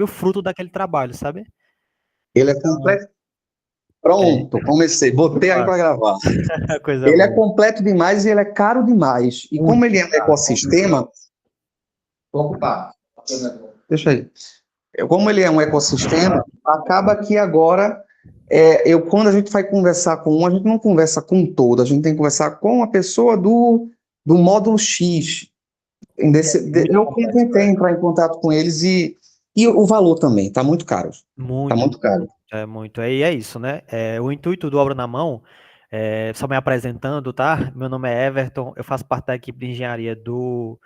o fruto daquele trabalho, sabe? Ele é Então, completo. Pronto, comecei. Botei aí para gravar. coisa Ele é boa. completo demais e ele é caro demais. E como Muito ele é um caro. ecossistema, vou ocupar. Deixa aí. Como ele é um ecossistema, acaba que agora, quando a gente vai conversar com um, a gente não conversa com todo, a gente tem que conversar com a pessoa do módulo X. Muito Eu complexo, tentei entrar em contato com eles e o valor também, está muito caro. Está muito, muito caro. muito. E é isso, né? O intuito do Obra na Mão, só me apresentando, tá? Meu nome é Everton, eu faço parte da equipe de engenharia do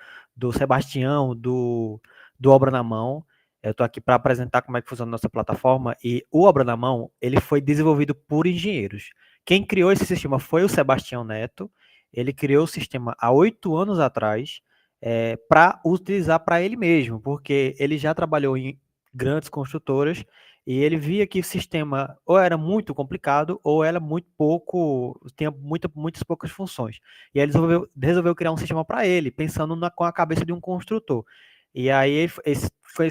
Sebastião, do Obra na Mão. Eu estou aqui para apresentar como é que funciona a nossa plataforma e o Obra na Mão, ele foi desenvolvido por engenheiros. Quem criou esse sistema foi o Sebastião Neto. Ele criou o sistema há 8 anos atrás, para utilizar para ele mesmo, porque ele já trabalhou em grandes construtoras e ele via que o sistema ou era muito complicado ou era muito pouco, tinha muitas poucas funções. E aí ele resolveu criar um sistema para ele, pensando com a cabeça de um construtor. E aí,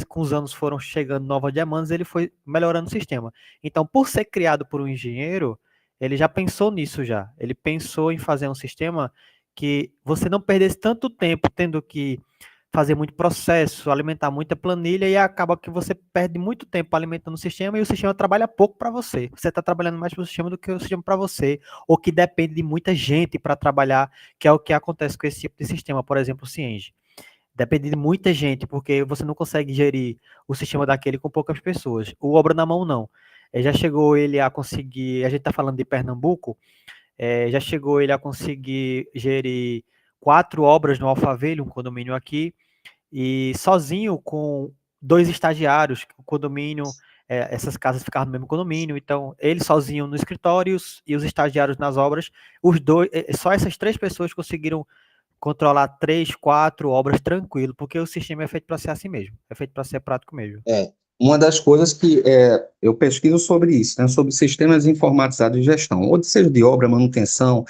com os anos foram chegando novas demandas, ele foi melhorando o sistema. Então, por ser criado por um engenheiro, ele já pensou nisso já. Ele pensou em fazer um sistema que você não perdesse tanto tempo tendo que fazer muito processo, alimentar muita planilha e acaba que você perde muito tempo alimentando o sistema e o sistema trabalha pouco para você. Você está trabalhando mais para o sistema do que o sistema para você, ou que depende de muita gente para trabalhar, que é o que acontece com esse tipo de sistema, por exemplo, o Cienge. Depende de muita gente, porque você não consegue gerir o sistema daquele com poucas pessoas. O Obra na Mão, não. Já chegou ele a conseguir, a gente está falando de Pernambuco, já chegou ele a conseguir gerir 4 obras no Alphaville, um condomínio aqui, e sozinho com 2 estagiários, o condomínio, essas casas ficavam no mesmo condomínio, então ele sozinho no escritório e os estagiários nas obras, os dois, só essas 3 pessoas conseguiram controlar 3, 4 obras tranquilo, porque o sistema é feito para ser assim mesmo, é feito para ser prático mesmo. Uma das coisas que eu pesquiso sobre isso, né, sobre sistemas informatizados de gestão, ou seja de obra, manutenção,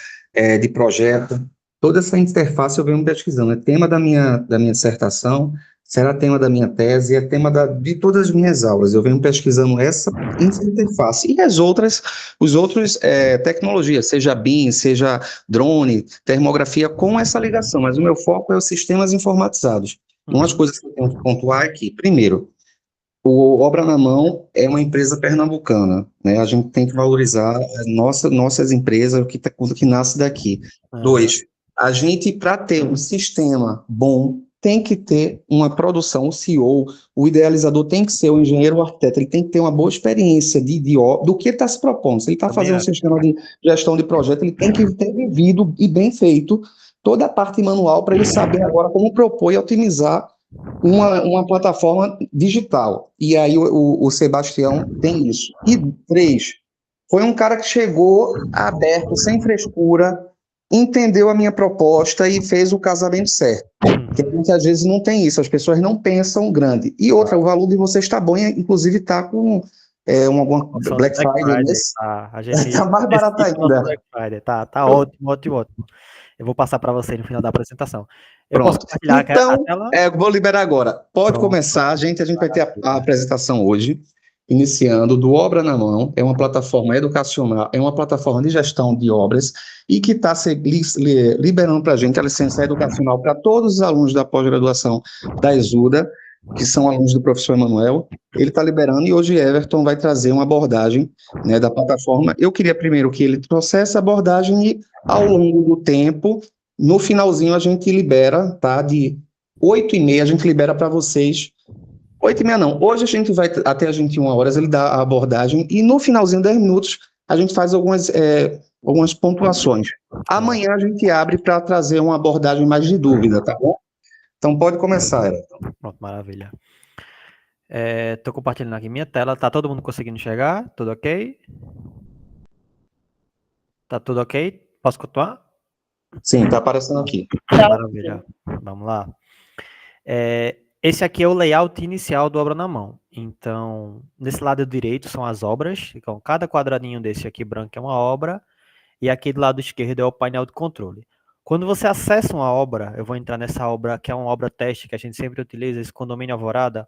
de projeto, toda essa interface eu venho pesquisando. É tema da minha dissertação, será tema da minha tese, é tema de todas as minhas aulas. Eu venho pesquisando essa interface e os outros tecnologias, seja BIM, seja drone, termografia, com essa ligação. Mas o meu foco é os sistemas informatizados. Umas Uhum. coisas que eu tenho que pontuar aqui. Primeiro, o Obra na Mão é uma empresa pernambucana, né? A gente tem que valorizar nossas empresas, o que nasce daqui. Aham. Dois, a gente, para ter um sistema bom, tem que ter uma produção, o CEO, o idealizador tem que ser o engenheiro, o arquiteto, ele tem que ter uma boa experiência do que está se propondo. Se ele está Também fazendo um acho. sistema de gestão de projeto, ele tem que ter vivido e bem feito toda a parte manual para ele saber agora como propor e otimizar uma plataforma digital. E aí o Sebastião tem isso. E três, foi um cara que chegou aberto, sem frescura, entendeu a minha proposta e fez o casamento certo. Porque Uhum. muitas vezes não tem isso, as pessoas não pensam grande. E outra, o valor de você está bom, e inclusive está com alguma Noção de Black Black Friday Friday, nesse, tá? A está gente mais barato antecipa o nosso ainda. Black Friday, tá ótimo, ótimo, ótimo. Eu vou passar para você no final da apresentação. Eu posso Pronto. compartilhar a Então, tela? vou liberar agora. Pode Pronto, começar, a gente vai ter a maravilha. apresentação hoje, iniciando do Obra na Mão, é uma plataforma educacional, é uma plataforma de gestão de obras e que está liberando para a gente a licença educacional para todos os alunos da pós-graduação da Exuda, que são alunos do professor Emanuel. Ele está liberando e hoje Everton vai trazer uma abordagem, né, da plataforma. Eu queria primeiro que ele trouxesse a abordagem e, ao longo do tempo, no finalzinho a gente libera, tá? De 8h30 a gente libera para vocês. 8h30 não. Hoje a gente vai até as 21 horas, ele dá a abordagem, e no finalzinho, 10 minutos, a gente faz algumas pontuações. Pronto, Amanhã a gente abre para trazer uma abordagem mais de dúvida, tá bom? Então pode começar, Era. pronto, maravilha. Tô compartilhando aqui minha tela. Tá todo mundo conseguindo enxergar? Tudo ok? Tá tudo ok? Posso continuar? Sim, tá aparecendo aqui. Maravilha. Vamos lá. Esse aqui é o layout inicial do Obra na Mão. Então, nesse lado direito são as obras. Então, cada quadradinho desse aqui branco é uma obra. E aqui do lado esquerdo é o painel de controle. Quando você acessa uma obra, eu vou entrar nessa obra, que é uma obra teste que a gente sempre utiliza, esse condomínio Alvorada.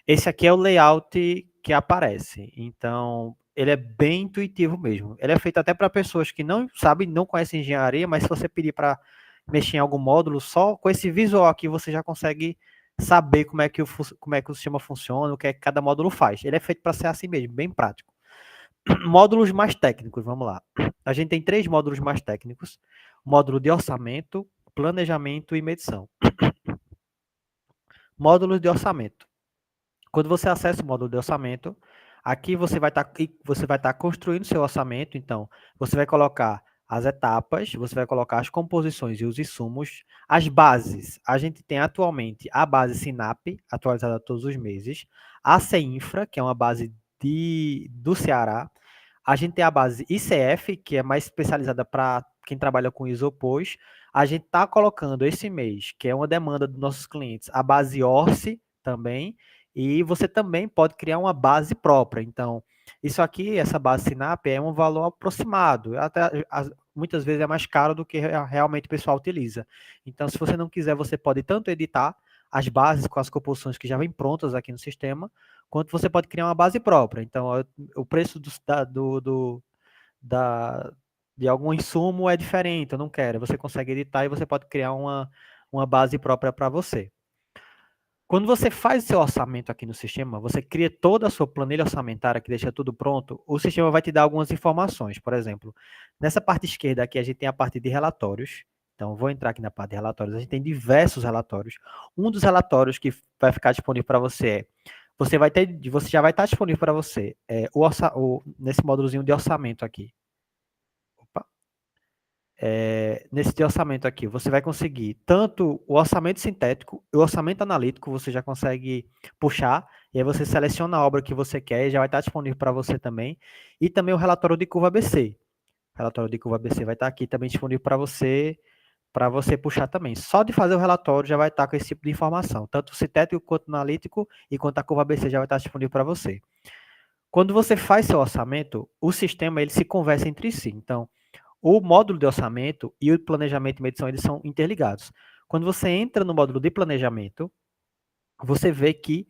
Esse aqui é o layout que aparece. Então, ele é bem intuitivo mesmo. Ele é feito até para pessoas que não sabem, não conhecem engenharia, mas se você pedir para mexer em algum módulo, só com esse visual aqui você já consegue saber como é que o sistema funciona, o que é que cada módulo faz. Ele é feito para ser assim mesmo, bem prático. Módulos mais técnicos, vamos lá. A gente tem 3 módulos mais técnicos: módulo de orçamento, planejamento e medição. Módulos de orçamento. Quando você acessa o módulo de orçamento, aqui você vai estar construindo seu orçamento. Então, você vai colocar as etapas, você vai colocar as composições e os insumos, as bases. A gente tem atualmente a base Sinap, atualizada todos os meses, a CEINFRA, que é uma base do Ceará. A gente tem a base ICF, que é mais especializada para quem trabalha com isopor. A gente está colocando esse mês, que é uma demanda dos nossos clientes, a base Orce também. E você também pode criar uma base própria. Então, isso aqui, essa base Sinap, é um valor aproximado. Até, muitas vezes é mais caro do que realmente o pessoal utiliza. Então, se você não quiser, você pode tanto editar as bases com as composições que já vêm prontas aqui no sistema, quanto você pode criar uma base própria. Então, o preço da, de algum insumo é diferente, eu não quero. Você consegue editar e você pode criar uma base própria para você. Quando você faz seu orçamento aqui no sistema, você cria toda a sua planilha orçamentária, que deixa tudo pronto, o sistema vai te dar algumas informações. Por exemplo, nessa parte esquerda aqui, a gente tem a parte de relatórios. Então, vou entrar aqui na parte de relatórios. A gente tem diversos relatórios. Um dos relatórios que vai ficar disponível para você você já vai estar disponível para você nesse módulozinho de orçamento aqui. Opa. Nesse de orçamento aqui, você vai conseguir tanto o orçamento sintético e o orçamento analítico, você já consegue puxar, e aí você seleciona a obra que você quer e já vai estar disponível para você também. E também o relatório de curva ABC. O relatório de curva ABC vai estar aqui também disponível para você puxar também. Só de fazer o relatório já vai estar com esse tipo de informação, tanto o sintético quanto o analítico e quanto a curva ABC já vai estar disponível para você. Quando você faz seu orçamento, o sistema ele se conversa entre si. Então, o módulo de orçamento e o planejamento e medição eles são interligados. Quando você entra no módulo de planejamento, você vê que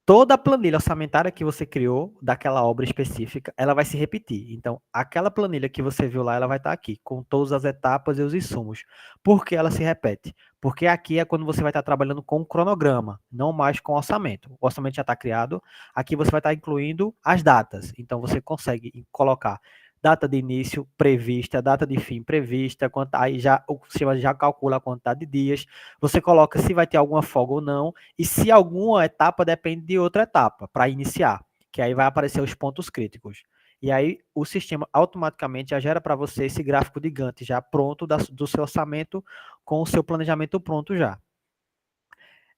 toda a planilha orçamentária que você criou daquela obra específica, ela vai se repetir. Então, aquela planilha que você viu lá, ela vai estar aqui, com todas as etapas e os insumos. Por que ela se repete? Porque aqui é quando você vai estar trabalhando com o cronograma, não mais com orçamento. O orçamento já está criado, aqui você vai estar incluindo as datas. Então, você consegue colocar data de início prevista, data de fim prevista, aí já o sistema já calcula a quantidade de dias, você coloca se vai ter alguma folga ou não, e se alguma etapa depende de outra etapa para iniciar, que aí vai aparecer os pontos críticos. E aí o sistema automaticamente já gera para você esse gráfico de Gantt já pronto do seu orçamento com o seu planejamento pronto já.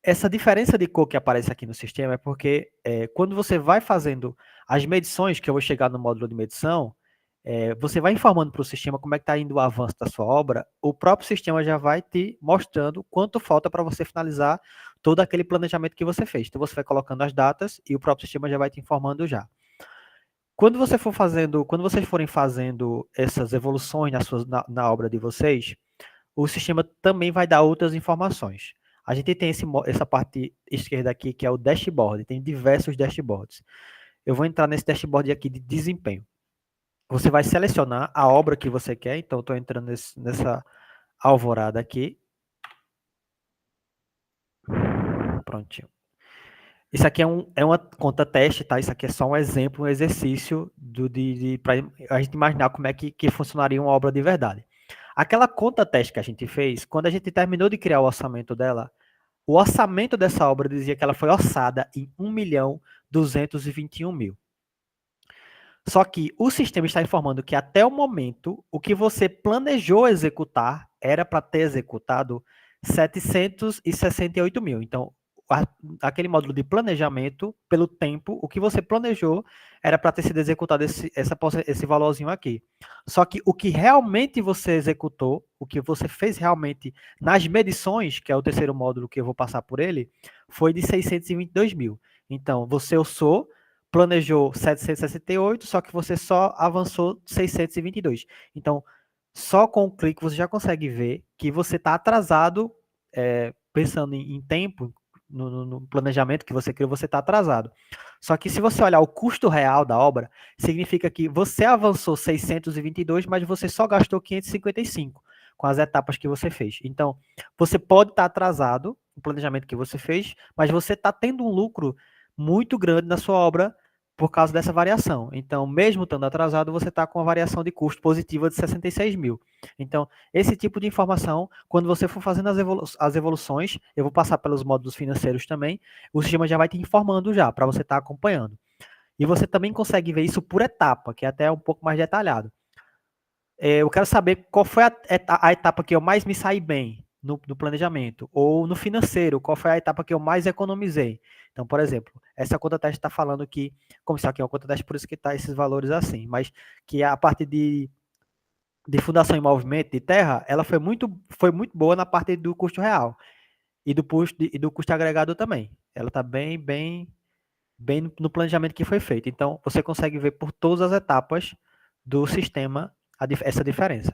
Essa diferença de cor que aparece aqui no sistema é porque quando você vai fazendo as medições, que eu vou chegar no módulo de medição, você vai informando para o sistema como é que está indo o avanço da sua obra, o próprio sistema já vai te mostrando quanto falta para você finalizar todo aquele planejamento que você fez. Então, você vai colocando as datas e o próprio sistema já vai te informando já. Quando vocês forem fazendo essas evoluções na obra de vocês, o sistema também vai dar outras informações. A gente tem essa parte esquerda aqui, que é o dashboard, tem diversos dashboards. Eu vou entrar nesse dashboard aqui de desempenho. Você vai selecionar a obra que você quer, então estou entrando nessa alvorada aqui. Prontinho. Isso aqui é uma conta teste, tá? Isso aqui é só um exemplo, um exercício para a gente imaginar como é que funcionaria uma obra de verdade. Aquela conta teste que a gente fez, quando a gente terminou de criar o orçamento dela, o orçamento dessa obra dizia que ela foi orçada em 1.221.000. Só que o sistema está informando que até o momento, o que você planejou executar era para ter executado 768 mil. Então, aquele módulo de planejamento, pelo tempo, o que você planejou era para ter sido executado esse valorzinho aqui. Só que o que realmente você executou, o que você fez realmente nas medições, que é o terceiro módulo que eu vou passar por ele, foi de 622 mil. Então, você orçou, planejou 768, só que você só avançou 622. Então, só com o clique você já consegue ver que você está atrasado, pensando em tempo, no planejamento que você criou, você está atrasado. Só que se você olhar o custo real da obra, significa que você avançou 622, mas você só gastou 555 com as etapas que você fez. Então, você pode estar atrasado no planejamento que você fez, mas você está tendo um lucro muito grande na sua obra por causa dessa variação. Então, mesmo estando atrasado, você está com uma variação de custo positiva de 66 mil. Então, esse tipo de informação, quando você for fazendo as evoluções, eu vou passar pelos módulos financeiros também, o sistema já vai te informando já, para você estar acompanhando. E você também consegue ver isso por etapa, que é até um pouco mais detalhado. Eu quero saber qual foi a etapa que eu mais me saí bem no planejamento, ou no financeiro, qual foi a etapa que eu mais economizei. Então, por exemplo, essa conta teste está falando que, como isso aqui é uma conta teste, por isso que está esses valores assim, mas que a parte de fundação em movimento de terra, ela foi muito boa na parte do custo real e do custo agregado também. Ela está bem no planejamento que foi feito. Então, você consegue ver por todas as etapas do sistema essa diferença.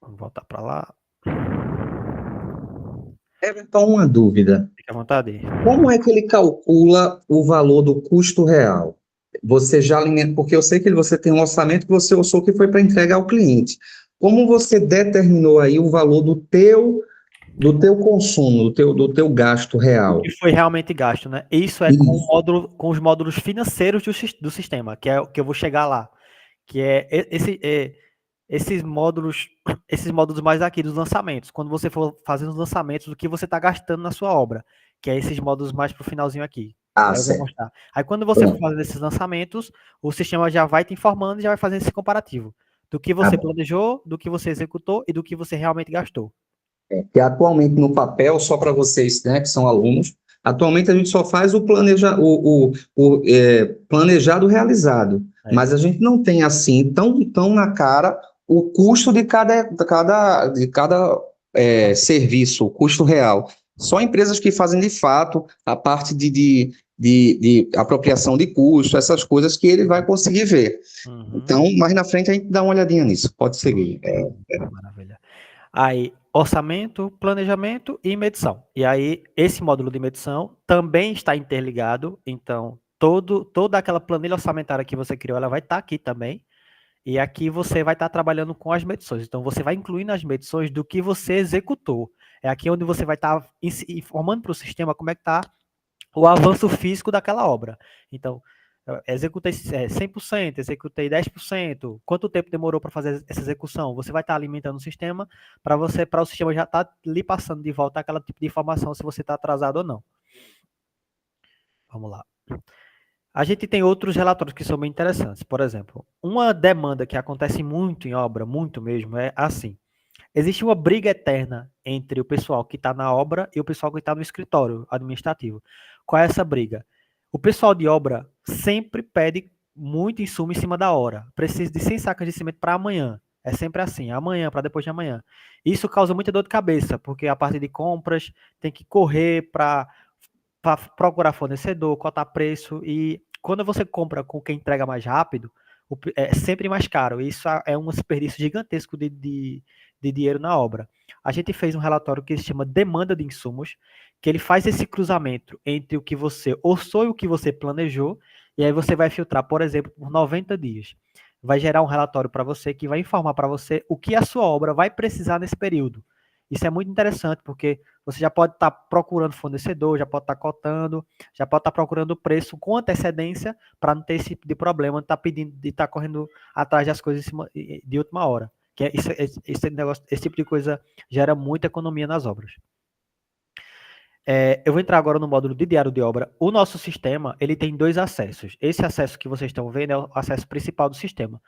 Vamos voltar para lá. Everton, uma dúvida. Fique à vontade. Como é que ele calcula o valor do custo real? Você já alimenta, porque eu sei que você tem um orçamento que você usou que foi para entregar ao cliente. Como você determinou aí o valor do teu consumo, do teu gasto O que real? foi realmente gasto, né? Isso é Isso. com os módulos financeiros do sistema, que é o que eu vou chegar lá. Que esses módulos mais aqui dos lançamentos. Quando você for fazendo os lançamentos, o que você está gastando na sua obra, que é esses módulos mais para o finalzinho aqui. Ah, Aí eu vou certo. mostrar. Aí quando você for Pronto. fazendo esses lançamentos, o sistema já vai te informando e já vai fazendo esse comparativo do que Tá você bom. planejou, do que você executou e do que você realmente gastou. Que atualmente no papel, só para vocês, né, que são alunos, atualmente a gente só faz o planejado realizado, É. mas a gente não tem assim tão na cara o custo de cada serviço, o custo real. Só empresas que fazem de fato a parte de apropriação de custo, essas coisas que ele vai conseguir ver. Uhum. Então, mais na frente a gente dá uma olhadinha nisso. Pode seguir. Maravilha. Aí, orçamento, planejamento e medição. E aí, esse módulo de medição também está interligado. Então, toda aquela planilha orçamentária que você criou, ela vai estar aqui também. E aqui você vai estar trabalhando com as medições. Então, você vai incluir nas medições do que você executou. É aqui onde você vai estar informando para o sistema como é que está o avanço físico daquela obra. Então, executei 100%, executei 10%, quanto tempo demorou para fazer essa execução? Você vai estar alimentando o sistema para o sistema já estar lhe passando de volta aquela tipo de informação se você está atrasado ou não. Vamos lá. A gente tem outros relatórios que são bem interessantes. Por exemplo, uma demanda que acontece muito em obra, muito mesmo, é assim. Existe uma briga eterna entre o pessoal que está na obra e o pessoal que está no escritório administrativo. Qual é essa briga? O pessoal de obra sempre pede muito insumo em cima da hora. Precisa de 100 sacas de cimento para amanhã. É sempre assim, amanhã para depois de amanhã. Isso causa muita dor de cabeça, porque a parte de compras tem que correr para procurar fornecedor, cotar preço, e quando você compra com quem entrega mais rápido, é sempre mais caro. Isso é um desperdício gigantesco de dinheiro na obra. A gente fez um relatório que se chama Demanda de Insumos, que ele faz esse cruzamento entre o que você orçou e o que você planejou, e aí você vai filtrar, por exemplo, por 90 dias. Vai gerar um relatório para você que vai informar para você o que a sua obra vai precisar nesse período. Isso é muito interessante, porque você já pode estar procurando fornecedor, já pode estar cotando, já pode estar procurando preço com antecedência para não ter esse tipo de problema de estar pedindo, de estar correndo atrás das coisas de última hora. Que esse tipo de coisa gera muita economia nas obras. Eu vou entrar agora no módulo de diário de obra. O nosso sistema ele tem dois acessos. Esse acesso que vocês estão vendo é o acesso principal do sistema.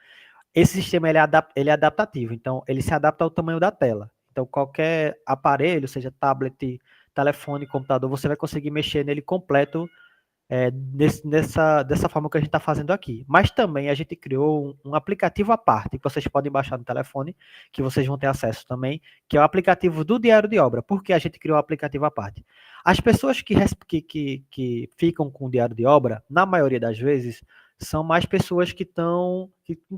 Esse sistema ele é adaptativo, então ele se adapta ao tamanho da tela. Então qualquer aparelho, seja tablet, telefone, computador, você vai conseguir mexer nele completo dessa forma que a gente está fazendo aqui. Mas também a gente criou um aplicativo à parte, que vocês podem baixar no telefone, que vocês vão ter acesso também, que é o aplicativo do Diário de Obra. Por que a gente criou o aplicativo à parte? As pessoas que ficam com o Diário de Obra, na maioria das vezes, são mais pessoas que não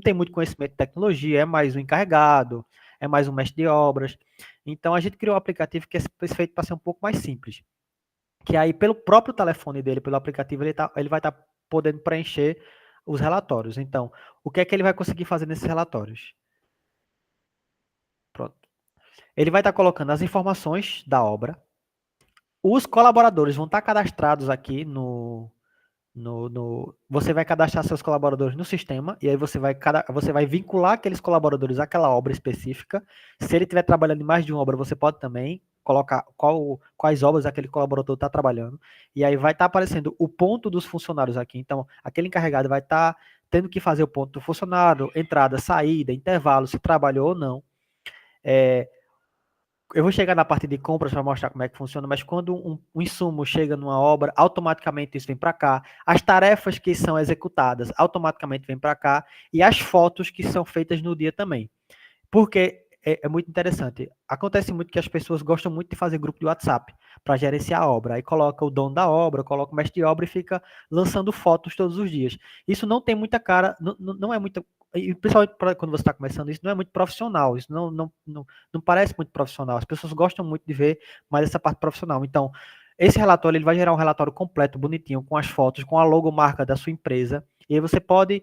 têm muito conhecimento de tecnologia, é mais o encarregado, é mais um mestre de obras. Então a gente criou um aplicativo que é feito para ser um pouco mais simples. Que aí, pelo próprio telefone dele, pelo aplicativo, ele vai estar podendo preencher os relatórios. Então, o que é que ele vai conseguir fazer nesses relatórios? Pronto. Ele vai estar colocando as informações da obra. Os colaboradores vão estar cadastrados aqui você vai cadastrar seus colaboradores no sistema e aí você vai vincular aqueles colaboradores àquela obra específica. Se ele estiver trabalhando em mais de uma obra, você pode também colocar quais obras aquele colaborador está trabalhando. E aí vai estar aparecendo o ponto dos funcionários aqui. Então, aquele encarregado vai estar tendo que fazer o ponto do funcionário, entrada, saída, intervalo, se trabalhou ou não. Eu vou chegar na parte de compras para mostrar como é que funciona, mas quando um insumo chega numa obra, automaticamente isso vem para cá. As tarefas que são executadas automaticamente vêm para cá e as fotos que são feitas no dia também. Porque é muito interessante. Acontece muito que as pessoas gostam muito de fazer grupo de WhatsApp para gerenciar a obra. Aí coloca o dono da obra, coloca o mestre de obra e fica lançando fotos todos os dias. Isso não tem muita cara, não é muito. E principalmente quando você está começando, isso não é muito profissional, isso não parece muito profissional. As pessoas gostam muito de ver mais essa parte profissional. Então, esse relatório ele vai gerar um relatório completo, bonitinho, com as fotos, com a logomarca da sua empresa, e aí você pode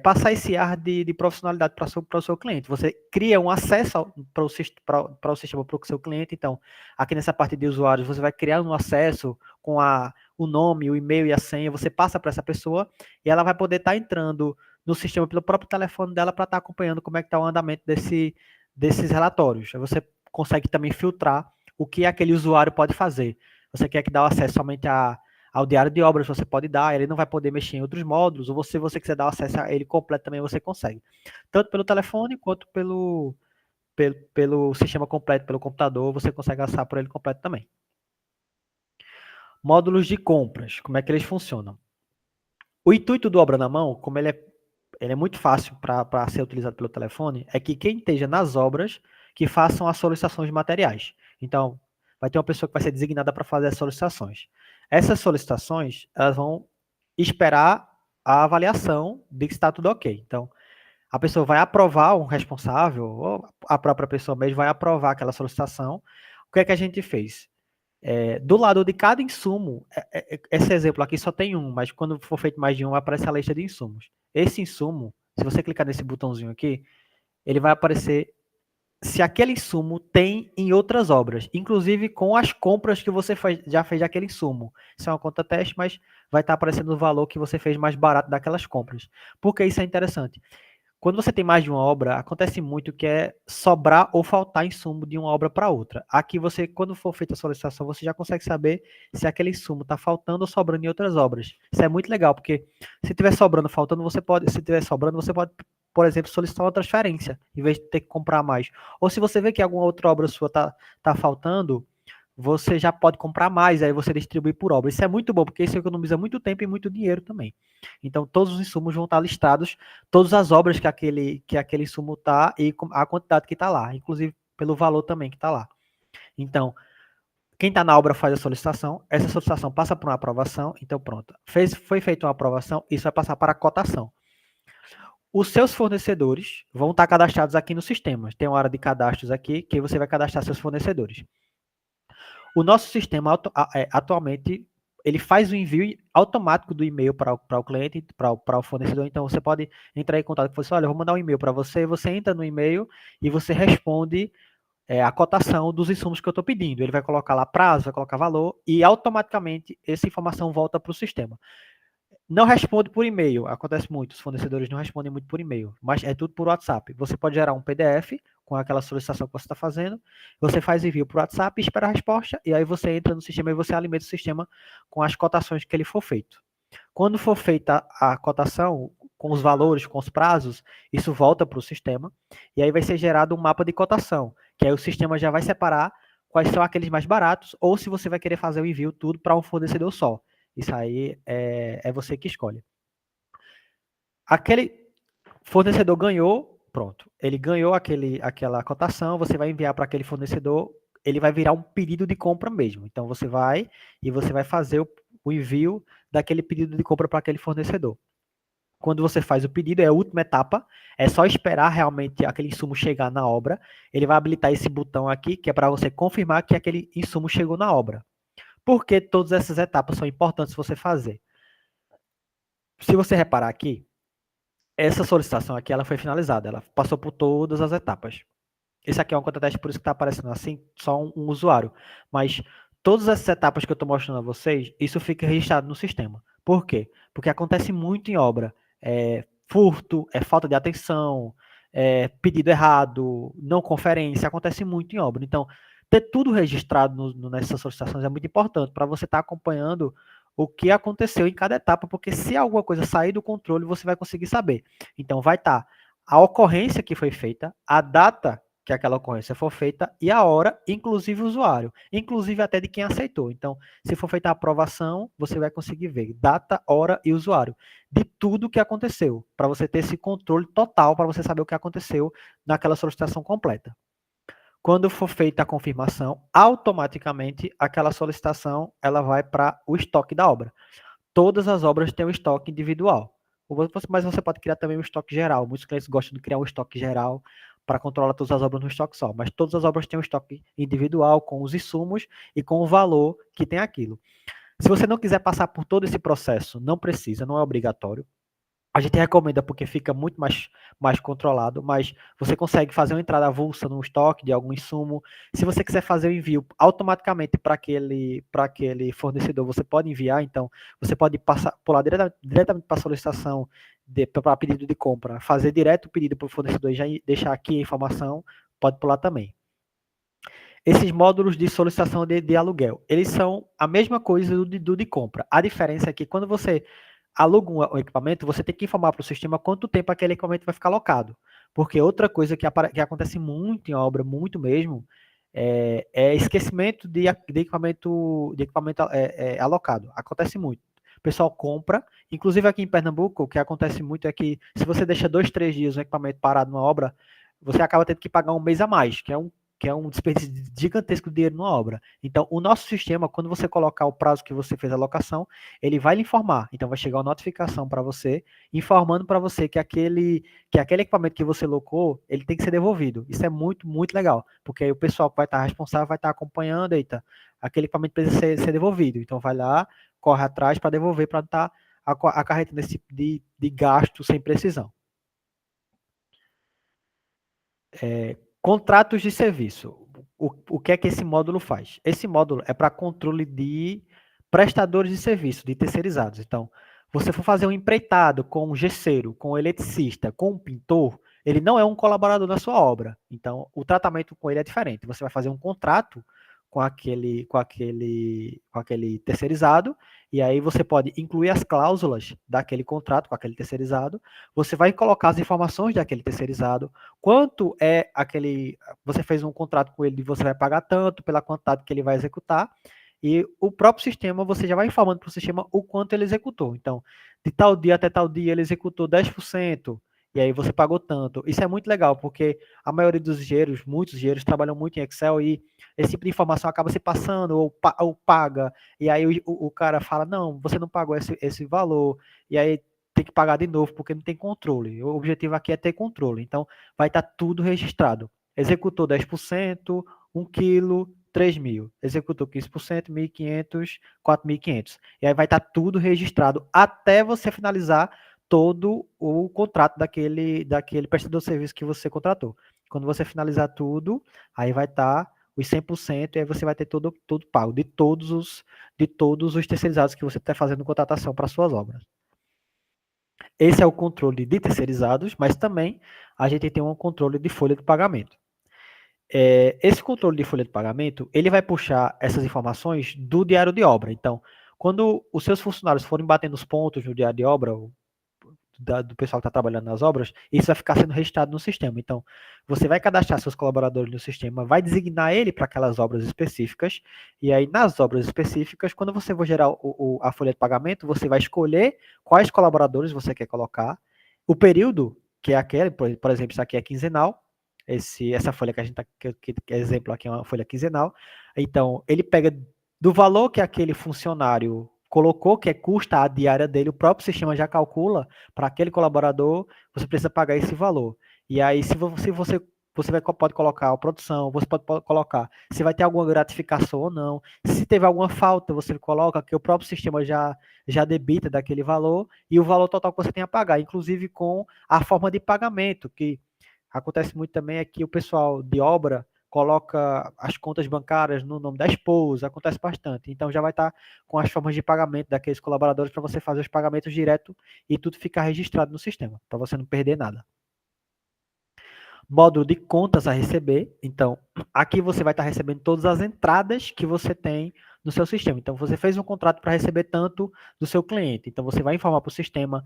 passar esse ar de profissionalidade para o seu cliente. Você cria um acesso para o sistema para o seu cliente. Então, aqui nessa parte de usuários, você vai criar um acesso com o nome, o e-mail e a senha. Você passa para essa pessoa e ela vai poder estar entrando no sistema pelo próprio telefone dela para estar acompanhando como é que está o andamento desses relatórios. Aí você consegue também filtrar o que aquele usuário pode fazer. Você quer que dá o acesso somente ao diário de obras, você pode dar, ele não vai poder mexer em outros módulos, ou se você quiser dar acesso a ele completo também, você consegue. Tanto pelo telefone, quanto pelo sistema completo, pelo computador, você consegue acessar por ele completo também. Módulos de compras, como é que eles funcionam? O intuito do Obra na Mão, como ele é muito fácil para ser utilizado pelo telefone, é que quem esteja nas obras, que façam as solicitações de materiais. Então, vai ter uma pessoa que vai ser designada para fazer as solicitações. Essas solicitações, elas vão esperar a avaliação de que está tudo ok. Então, a pessoa vai aprovar um responsável, ou a própria pessoa mesmo vai aprovar aquela solicitação. O que é que a gente fez? Do lado de cada insumo, esse exemplo aqui só tem um, mas quando for feito mais de um, aparece a lista de insumos. Esse insumo, se você clicar nesse botãozinho aqui, ele vai aparecer se aquele insumo tem em outras obras, inclusive com as compras que você já fez daquele insumo. Isso é uma conta teste, mas vai estar aparecendo o valor que você fez mais barato daquelas compras. Por que isso é interessante? Quando você tem mais de uma obra, acontece muito que é sobrar ou faltar insumo de uma obra para outra. Aqui você, quando for feita a solicitação, você já consegue saber se aquele insumo está faltando ou sobrando em outras obras. Isso é muito legal, porque se estiver sobrando, faltando, se estiver sobrando, você pode, por exemplo, solicitar uma transferência, em vez de ter que comprar mais. Ou se você vê que alguma outra obra sua tá faltando, você já pode comprar mais, aí você distribui por obra. Isso é muito bom, porque isso economiza muito tempo e muito dinheiro também. Então, todos os insumos vão estar listados, todas as obras que aquele insumo está e a quantidade que está lá, inclusive pelo valor também que está lá. Então, quem está na obra faz a solicitação, essa solicitação passa por uma aprovação, então pronto. Foi feita uma aprovação, isso vai passar para a cotação. Os seus fornecedores vão estar cadastrados aqui no sistema. Tem uma área de cadastros aqui, que você vai cadastrar seus fornecedores. O nosso sistema atualmente ele faz o envio automático do e-mail para o cliente, para o fornecedor. Então você pode entrar em contato com você, olha, eu vou mandar um e-mail para você, você entra no e-mail e você responde a cotação dos insumos que eu estou pedindo. Ele vai colocar lá prazo, vai colocar valor e automaticamente essa informação volta para o sistema. Não responde por e-mail, acontece muito, os fornecedores não respondem muito por e-mail, mas é tudo por WhatsApp. Você pode gerar um PDF com aquela solicitação que você está fazendo, você faz envio por WhatsApp, espera a resposta, e aí você entra no sistema e você alimenta o sistema com as cotações que ele for feito. Quando for feita a cotação, com os valores, com os prazos, isso volta para o sistema, e aí vai ser gerado um mapa de cotação, que aí o sistema já vai separar quais são aqueles mais baratos, ou se você vai querer fazer o envio tudo para um fornecedor só. Isso aí é você que escolhe. Aquele fornecedor ganhou, pronto. Ele ganhou aquela cotação, você vai enviar para aquele fornecedor, ele vai virar um pedido de compra mesmo. Então você vai fazer o envio daquele pedido de compra para aquele fornecedor. Quando você faz o pedido, é a última etapa, é só esperar realmente aquele insumo chegar na obra. Ele vai habilitar esse botão aqui, que é para você confirmar que aquele insumo chegou na obra. Por que todas essas etapas são importantes você fazer? Se você reparar aqui, essa solicitação aqui ela foi finalizada, ela passou por todas as etapas. Esse aqui é um conta-teste, por isso que está aparecendo assim, só um usuário. Mas todas essas etapas que eu estou mostrando a vocês, isso fica registrado no sistema. Por quê? Porque acontece muito em obra. Furto, falta de atenção, pedido errado, não conferência, acontece muito em obra. Então, ter tudo registrado nessas solicitações é muito importante para você estar acompanhando o que aconteceu em cada etapa, porque se alguma coisa sair do controle, você vai conseguir saber. Então, vai estar a ocorrência que foi feita, a data que aquela ocorrência for feita e a hora, inclusive o usuário, inclusive até de quem aceitou. Então, se for feita a aprovação, você vai conseguir ver data, hora e usuário de tudo que aconteceu, para você ter esse controle total, para você saber o que aconteceu naquela solicitação completa. Quando for feita a confirmação, automaticamente aquela solicitação ela vai para o estoque da obra. Todas as obras têm um estoque individual, mas você pode criar também um estoque geral. Muitos clientes gostam de criar um estoque geral para controlar todas as obras no estoque só, mas todas as obras têm um estoque individual com os insumos e com o valor que tem aquilo. Se você não quiser passar por todo esse processo, não precisa, não é obrigatório. A gente recomenda porque fica muito mais controlado, mas você consegue fazer uma entrada avulsa no estoque de algum insumo. Se você quiser fazer o envio automaticamente para aquele fornecedor, você pode enviar, então você pode pular diretamente para a solicitação para pedido de compra, fazer direto o pedido para o fornecedor e já deixar aqui a informação, pode pular também. Esses módulos de solicitação de aluguel, eles são a mesma coisa do de compra. A diferença é que quando você aluga um equipamento, você tem que informar para o sistema quanto tempo aquele equipamento vai ficar alocado. Porque outra coisa que acontece muito em obra, muito mesmo, é esquecimento de equipamento, alocado. Acontece muito. O pessoal compra, inclusive aqui em Pernambuco, o que acontece muito é que se você deixa 2, 3 dias um equipamento parado numa obra, você acaba tendo que pagar um mês a mais, que é um desperdício gigantesco de dinheiro numa obra. Então, o nosso sistema, quando você colocar o prazo que você fez a locação, ele vai lhe informar. Então, vai chegar uma notificação para você, informando para você que aquele equipamento que você locou, ele tem que ser devolvido. Isso é muito, muito legal, porque aí o pessoal que vai estar responsável vai estar acompanhando, eita, aquele equipamento precisa ser devolvido. Então, vai lá, corre atrás para devolver, para não estar acarretando esse tipo de gasto sem precisão. Contratos de serviço. O que é que esse módulo faz? Esse módulo é para controle de prestadores de serviço, de terceirizados. Então, você for fazer um empreitado com um gesseiro, com um eletricista, com um pintor, ele não é um colaborador da sua obra. Então, o tratamento com ele é diferente. Você vai fazer um contrato com aquele terceirizado, e aí você pode incluir as cláusulas daquele contrato com aquele terceirizado, você vai colocar as informações daquele terceirizado, quanto é aquele, você fez um contrato com ele e você vai pagar tanto pela quantidade que ele vai executar, e o próprio sistema, você já vai informando para o sistema o quanto ele executou. Então, de tal dia até tal dia ele executou 10%, e aí você pagou tanto. Isso é muito legal, porque a maioria dos engenheiros, muitos engenheiros trabalham muito em Excel e esse tipo de informação acaba se passando ou paga, e aí o cara fala, não, você não pagou esse valor, e aí tem que pagar de novo porque não tem controle. O objetivo aqui é ter controle. Então, vai estar tudo registrado. Executou 10%, 1 quilo, 3 mil. Executou 15%, 1.500, 4.500. E aí vai estar tudo registrado até você finalizar todo o contrato daquele prestador de serviço que você contratou. Quando você finalizar tudo, aí vai estar os 100%, e aí você vai ter tudo pago, de todos os terceirizados que você está fazendo contratação para suas obras. Esse é o controle de terceirizados, mas também a gente tem um controle de folha de pagamento. Esse controle de folha de pagamento, ele vai puxar essas informações do diário de obra. Então, quando os seus funcionários forem batendo os pontos no diário de obra, do pessoal que está trabalhando nas obras, isso vai ficar sendo registrado no sistema. Então, você vai cadastrar seus colaboradores no sistema, vai designar ele para aquelas obras específicas, e aí nas obras específicas, quando você for gerar a folha de pagamento, você vai escolher quais colaboradores você quer colocar, o período, que é aquele, por exemplo, isso aqui é quinzenal, essa folha que a gente está, que exemplo aqui é uma folha quinzenal, então ele pega do valor que aquele funcionário colocou que custa a diária dele, o próprio sistema já calcula para aquele colaborador, você precisa pagar esse valor. E aí, se você pode colocar a produção, você pode colocar se vai ter alguma gratificação ou não. Se teve alguma falta, você coloca que o próprio sistema já debita daquele valor e o valor total que você tem a pagar, inclusive com a forma de pagamento, que acontece muito também é que o pessoal de obra coloca as contas bancárias no nome da esposa, acontece bastante. Então já vai estar com as formas de pagamento daqueles colaboradores para você fazer os pagamentos direto e tudo ficar registrado no sistema, para você não perder nada. Módulo de contas a receber. Então, aqui você vai estar recebendo todas as entradas que você tem no seu sistema. Então, você fez um contrato para receber tanto do seu cliente. Então, você vai informar para o sistema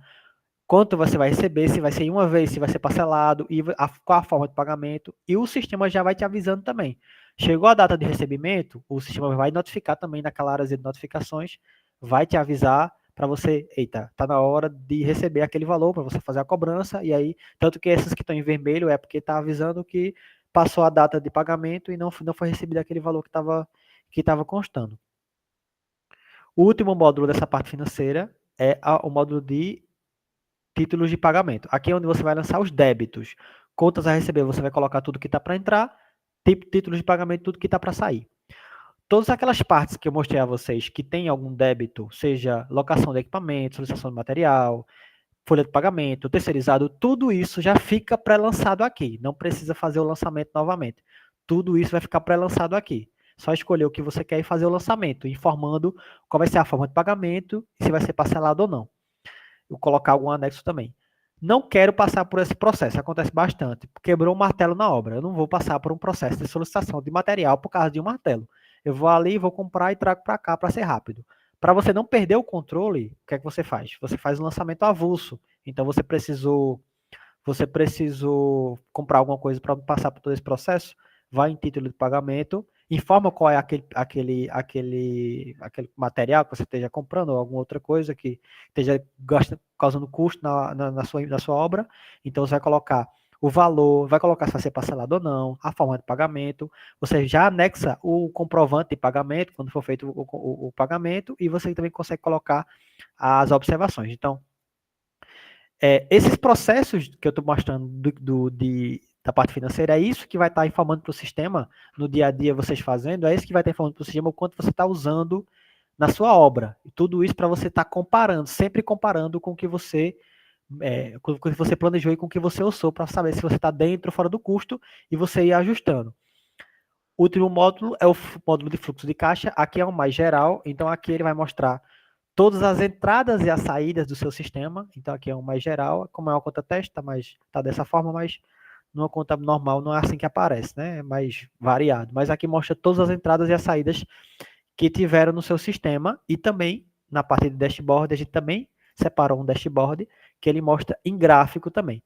quanto você vai receber, se vai ser uma vez, se vai ser parcelado, e qual a forma de pagamento, e o sistema já vai te avisando também. Chegou a data de recebimento, o sistema vai notificar também naquela área de notificações, vai te avisar para você, eita, tá na hora de receber aquele valor para você fazer a cobrança, e aí, tanto que essas que estão em vermelho é porque está avisando que passou a data de pagamento e não foi recebido aquele valor que estava constando. O último módulo dessa parte financeira é o módulo de títulos de pagamento. Aqui é onde você vai lançar os débitos. Contas a receber, você vai colocar tudo que está para entrar, títulos de pagamento, tudo que está para sair. Todas aquelas partes que eu mostrei a vocês que tem algum débito, seja locação de equipamento, solicitação de material, folha de pagamento, terceirizado, tudo isso já fica pré-lançado aqui. Não precisa fazer o lançamento novamente. Tudo isso vai ficar pré-lançado aqui. Só escolher o que você quer e fazer o lançamento, informando qual vai ser a forma de pagamento e se vai ser parcelado ou não. Eu colocar algum anexo também. Não quero passar por esse processo, acontece bastante. Quebrou um martelo na obra. Eu não vou passar por um processo de solicitação de material por causa de um martelo. Eu vou ali, vou comprar e trago para cá para ser rápido. Para você não perder o controle, o que é que você faz? Você faz um lançamento avulso. Então você precisou comprar alguma coisa para passar por todo esse processo, vai em título de pagamento, informa qual é aquele material que você esteja comprando ou alguma outra coisa que esteja causando custo na sua obra. Então, você vai colocar o valor, vai colocar se vai ser parcelado ou não, a forma de pagamento, você já anexa o comprovante de pagamento, quando for feito o pagamento, e você também consegue colocar as observações. Então, esses processos que eu estou mostrando da parte financeira, é isso que vai estar informando para o sistema, no dia a dia vocês fazendo, é isso que vai estar informando para o sistema o quanto você está usando na sua obra. E tudo isso para você estar comparando, sempre comparando com o que você planejou e com o que você usou, para saber se você está dentro ou fora do custo e você ir ajustando. O último módulo é o módulo de fluxo de caixa, aqui é o mais geral, então aqui ele vai mostrar todas as entradas e as saídas do seu sistema. Então, aqui é um mais geral, como é uma conta teste, tá dessa forma, mas numa conta normal não é assim que aparece, né? É mais variado. Mas aqui mostra todas as entradas e as saídas que tiveram no seu sistema. E também, na parte de dashboard, a gente também separou um dashboard que ele mostra em gráfico também.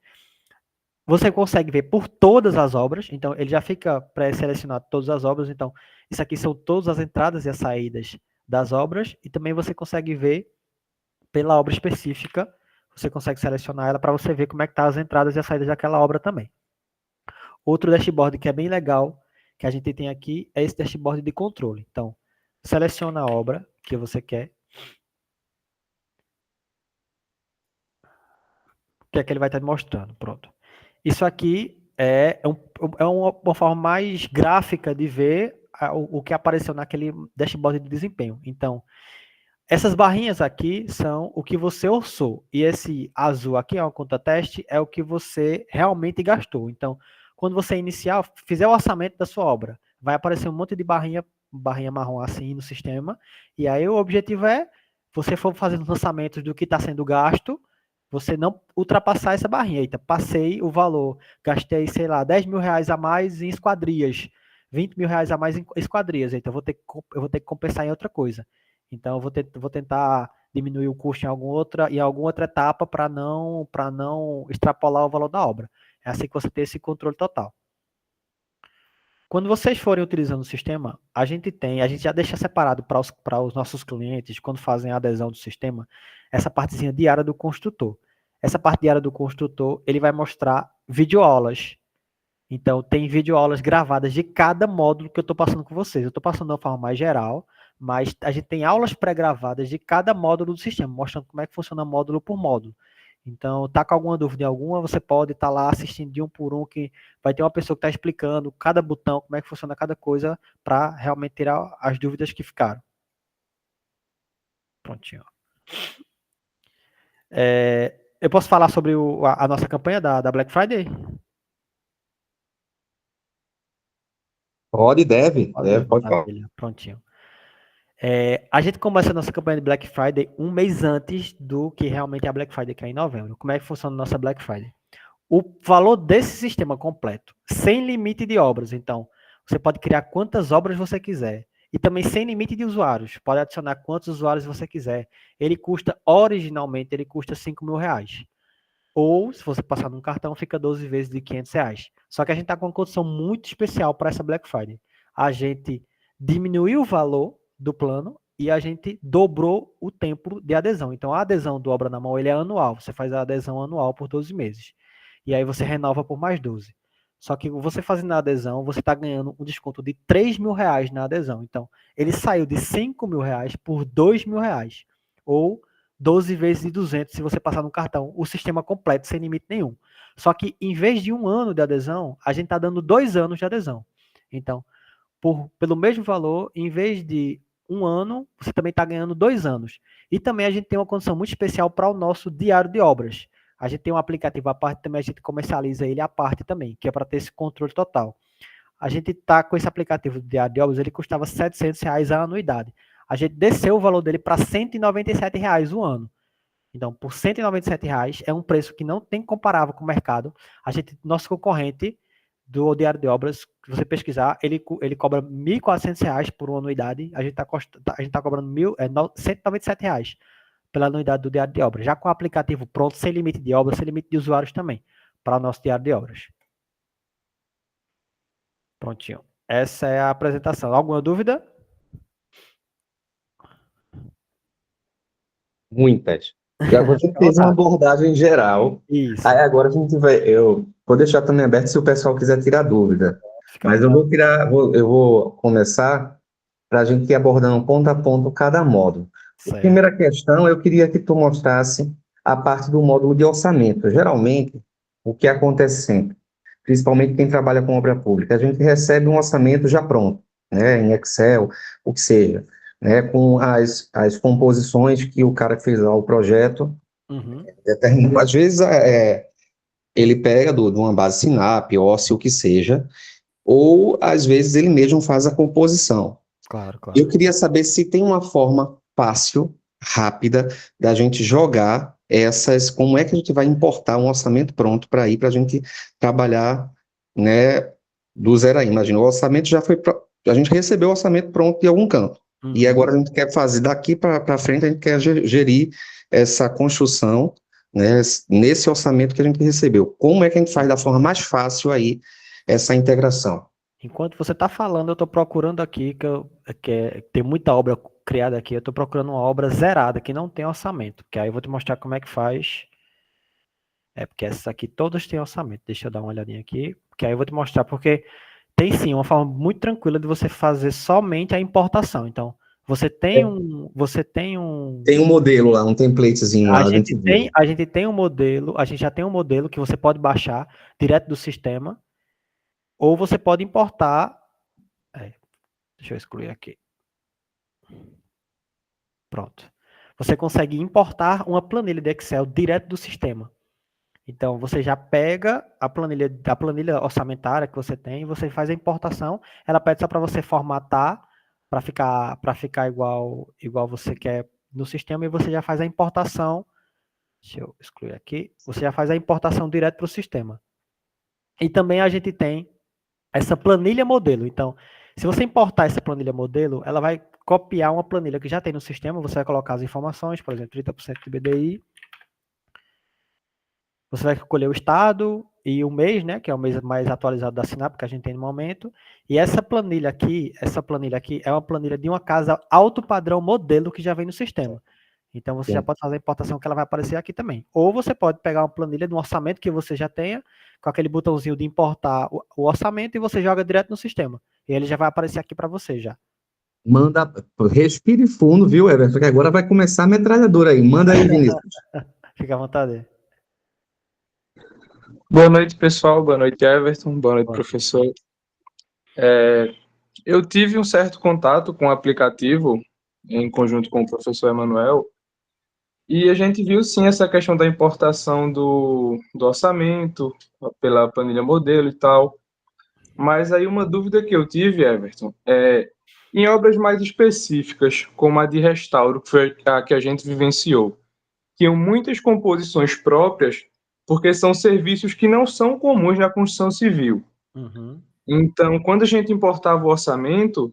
Você consegue ver por todas as obras, então ele já fica pré-selecionado todas as obras. Então, isso aqui são todas as entradas e as saídas das obras, e também você consegue ver pela obra específica, você consegue selecionar ela para você ver como é que tá as entradas e as saídas daquela obra também. Outro dashboard que é bem legal, que a gente tem aqui, é esse dashboard de controle. Então, seleciona a obra que você quer, que é que ele vai estar mostrando, pronto. Isso aqui é uma forma mais gráfica de ver o que apareceu naquele dashboard de desempenho. Então, essas barrinhas aqui são o que você orçou. E esse azul aqui é uma conta teste, é o que você realmente gastou. Então, quando você iniciar, fizer o orçamento da sua obra, vai aparecer um monte de barrinha marrom assim no sistema. E aí o objetivo é, você for fazendo lançamentos do que está sendo gasto, você não ultrapassar essa barrinha. Eita, passei o valor, gastei, sei lá, 10 mil reais a mais em esquadrias, 20 mil reais a mais em esquadrias. Então, eu vou ter que compensar em outra coisa. Então, eu vou tentar diminuir o custo em alguma outra etapa para não extrapolar o valor da obra. É assim que você tem esse controle total. Quando vocês forem utilizando o sistema, a gente já deixa separado para os nossos clientes, quando fazem a adesão do sistema, essa partezinha diária do construtor. Essa parte diária do construtor, ele vai mostrar videoaulas. Então, tem videoaulas gravadas de cada módulo que eu estou passando com vocês. Eu estou passando de uma forma mais geral, mas a gente tem aulas pré-gravadas de cada módulo do sistema, mostrando como é que funciona módulo por módulo. Então, tá com alguma dúvida em alguma, você pode estar lá assistindo de um por um, que vai ter uma pessoa que está explicando cada botão, como é que funciona cada coisa, para realmente tirar as dúvidas que ficaram. Prontinho. Eu posso falar sobre a nossa campanha da Black Friday? Pode, deve, pode falar. Maravilha, prontinho. A gente começa a nossa campanha de Black Friday um mês antes do que realmente é a Black Friday, que é em novembro. Como é que funciona a nossa Black Friday? O valor desse sistema completo, sem limite de obras. Então, você pode criar quantas obras você quiser. E também sem limite de usuários. Pode adicionar quantos usuários você quiser. Originalmente, ele custa R$ 5.000. Ou, se você passar num cartão, fica 12 vezes de R$ 500. Só que a gente está com uma condição muito especial para essa Black Friday. A gente diminuiu o valor do plano e a gente dobrou o tempo de adesão. Então, a adesão do Obra na Mão ele é anual. Você faz a adesão anual por 12 meses. E aí você renova por mais 12. Só que você fazendo a adesão, você está ganhando um desconto de R$ 3.000 na adesão. Então, ele saiu de R$ 5.000 por R$ 2.000. Ou 12 vezes de 200 se você passar no cartão, o sistema completo, sem limite nenhum. Só que, em vez de 1 ano de adesão, a gente está dando 2 anos de adesão. Então, pelo mesmo valor, em vez de 1 ano, você também está ganhando 2 anos. E também a gente tem uma condição muito especial para o nosso diário de obras. A gente tem um aplicativo à parte, também a gente comercializa ele à parte também, que é para ter esse controle total. A gente está com esse aplicativo de diário de obras, ele custava R$ 700 a anuidade. A gente desceu o valor dele para R$ 197 o ano. Então, por R$ 197 é um preço que não tem comparável com o mercado. Nosso concorrente do diário de obras, se você pesquisar, ele cobra R$ 1.400 por uma anuidade. A gente tá cobrando R$ 197 pela anuidade do diário de obras. Já com o aplicativo pronto, sem limite de obras, sem limite de usuários também, para o nosso diário de obras. Prontinho. Essa é a apresentação. Alguma dúvida? Muitas. Já você Fica à fez uma vontade. abordagem geral. Aí Isso. agora a gente vai. Eu vou deixar também aberto se o pessoal quiser tirar dúvida. Fica à Mas eu vontade. vou tirar, eu vou começar para a gente ir abordando ponto a ponto cada módulo. A Certo. primeira questão, eu queria que tu mostrasse a parte do módulo de orçamento. Geralmente, o que acontece sempre, principalmente quem trabalha com obra pública, a gente recebe um orçamento já pronto, né, em Excel, o que seja, né, com as composições que o cara que fez lá o projeto Uhum. determinou. Às vezes, ele pega de uma base Sinap, OSSI, o que seja, ou às vezes ele mesmo faz a composição. Claro, Eu claro. queria saber se tem uma forma fácil, rápida, da gente jogar como é que a gente vai importar um orçamento pronto para ir para a gente trabalhar, né, do zero aí. Imagina, o orçamento já foi, a gente recebeu o orçamento pronto de algum canto. E Uhum. agora a gente quer fazer daqui para frente, a gente quer gerir essa construção, né, nesse orçamento que a gente recebeu. Como é que a gente faz da forma mais fácil aí essa integração? Enquanto você está falando, eu estou procurando aqui, tem muita obra criada aqui, eu estou procurando uma obra zerada, que não tem orçamento, que aí eu vou te mostrar como é que faz. Porque essas aqui todas têm orçamento. Deixa eu dar uma olhadinha aqui, que aí eu vou te mostrar, porque tem sim uma forma muito tranquila de você fazer somente a importação. Então, Tem um modelo lá, um templatezinho lá, a gente viu. a gente tem um modelo, a gente já tem um modelo que você pode baixar direto do sistema, ou você pode importar. Deixa eu excluir aqui. Pronto. Você consegue importar uma planilha de Excel direto do sistema. Então, você já pega a planilha orçamentária que você tem, você faz a importação, ela pede só para você formatar para ficar igual você quer no sistema e você já faz a importação. Deixa eu excluir aqui. Você já faz a importação direto para o sistema. E também a gente tem essa planilha modelo. Então, se você importar essa planilha modelo, ela vai copiar uma planilha que já tem no sistema, você vai colocar as informações, por exemplo, 30% de BDI, você vai escolher o estado e o mês, né, que é o mês mais atualizado da Sinap que a gente tem no momento, e essa planilha aqui é uma planilha de uma casa alto padrão modelo que já vem no sistema. Então, você já Sim. pode fazer a importação que ela vai aparecer aqui também. Ou você pode pegar uma planilha de um orçamento que você já tenha, com aquele botãozinho de importar o orçamento e você joga direto no sistema. E ele já vai aparecer aqui para você já. Manda, respire fundo, viu, Everton? Porque agora vai começar a metralhadora aí. Manda aí, Vinícius. Fica à vontade. Boa noite, pessoal. Boa noite, Everton. Boa noite, Boa. professor. Eu tive um certo contato com o aplicativo, em conjunto com o professor Emanuel, e a gente viu sim essa questão da importação do orçamento pela planilha modelo e tal. Mas aí uma dúvida que eu tive, Everton, em obras mais específicas, como a de restauro, que foi a que a gente vivenciou, tinham muitas composições próprias, porque são serviços que não são comuns na construção civil. Uhum. Então, quando a gente importava o orçamento,